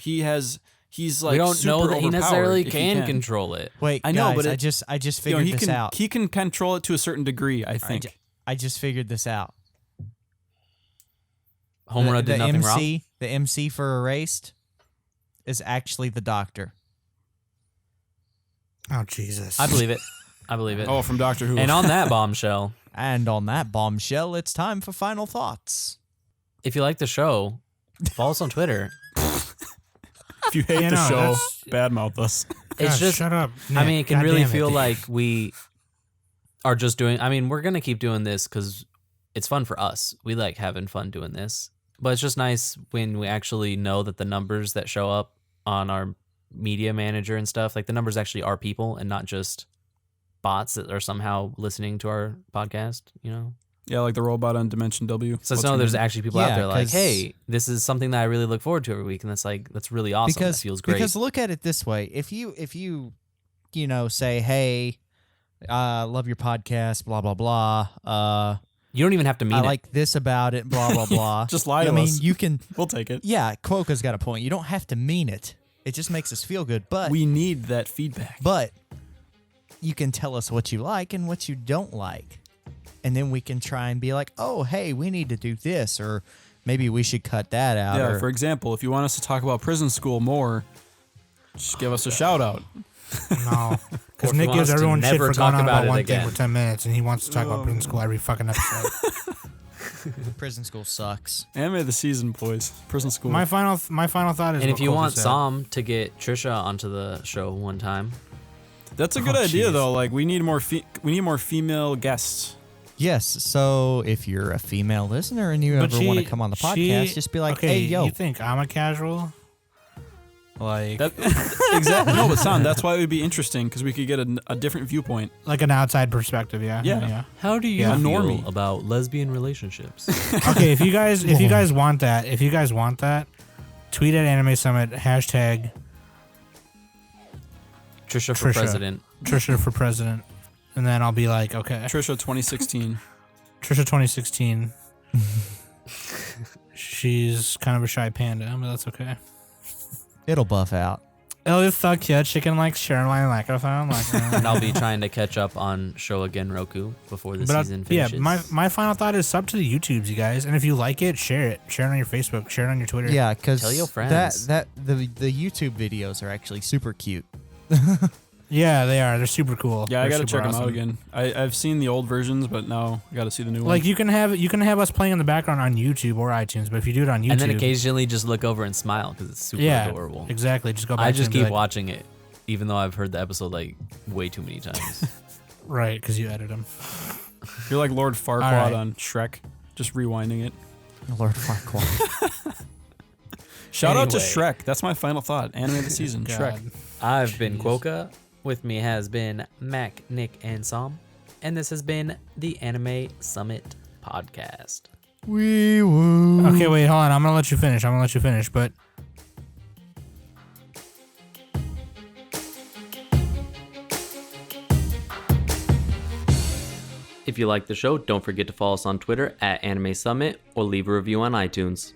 He's like we don't know super that he overpowered necessarily if he can control it. Wait, I know, guys, but I just You know, figured this out. He can control it to a certain degree, I think. I just figured this out. Homura did nothing wrong. The MC for Erased is actually the Doctor. Oh Jesus! I believe it. I believe it. Oh, from Doctor Who. And on that bombshell, And on that bombshell, it's time for final thoughts. if you like the show, follow us on Twitter. if you hate Yeah, the no, show, that's- badmouth us. It's God, just shut up. I mean, it can really feel like. like we are just doing. I mean, we're gonna keep doing this because it's fun for us. We like having fun doing this, but it's just nice when we actually know that the numbers that show up on our media manager and stuff, like the numbers actually are people and not just bots that are somehow listening to our podcast. You know, Yeah, like the robot on Dimension W. so What's know her there's name? actually people out Yeah, there like, 'cause- hey, this is something that I really look forward to every week, and that's really awesome. That feels great. Because look at it this way: if you say, hey, love your podcast, blah blah blah. You don't even have to mean I it. like this about it, blah blah blah. Just lie I to mean, us. you can. We'll take it. Yeah, Quokka's got a point. You don't have to mean it. It just makes us feel good. But We need that feedback. But you can tell us what you like and what you don't like. And then we can try and be like, oh, hey, we need to do this, or maybe we should cut that out. Yeah, or, for example, if you want us to talk about prison school more, just give us a shout out. No, Or because if you Nick want gives us to everyone shit never for talk going on about about it one again. thing for 10 minutes, and he wants to talk about prison school every fucking episode. Prison school sucks. Anime of the season, boys. Prison school. My final thought is. And what if you Kofi want said. Sam to get Trisha onto the show one time, That's a good Oh, idea jeez. though. Like we need more female guests. Yes, so if you're a female listener and you But ever want to she- come on the podcast, just be like, okay, hey, yo. you think I'm a casual? Like, That exactly. No, but Sam, that's why it would be interesting because we could get a different viewpoint. like an outside perspective, yeah. Yeah. how do you Yeah. feel Normie. about lesbian relationships? Okay, if you guys want that, tweet at Anime Summit #Trisha Trisha for Trisha. president. for president, and then I'll be like, okay, Trisha 2016. Trisha 2016. She's kind of a shy panda, but that's okay. It'll buff out. Oh, fuck yeah, chicken like Sharon microphone. Like, And I'll be trying to catch up on Shouwa Genroku before the but season yeah, finishes. my final thought is sub to the YouTubes, you guys, and if you like it, share it on your Facebook, share it on your Twitter. Yeah, because Tell your friends. the YouTube videos are actually super cute. Yeah, they are. They're super cool. Yeah, I They're gotta super check them out awesome. again. I've seen the old versions, but now I gotta see the new Like ones. you can have us playing in the background on YouTube or iTunes, but if you do it on YouTube, and then occasionally just look over and smile because it's super yeah, adorable. exactly. Just go back. I to just it and be keep like, watching it, even though I've heard the episode like way too many times. right, because you edit them. You're like Lord Farquaad Alright. on Shrek, just rewinding it. Lord Farquaad. Shout out to Anyway. Shrek. That's my final thought. Anime of the season, Shrek. God. I've been Jeez. Quokka. With me has been Mac, Nick, and Sam. And this has been the Anime Summit podcast. Wee woo. Okay, wait, hold on. I'm gonna let you finish. But If you like the show, don't forget to follow us on Twitter at Anime Summit or leave a review on iTunes.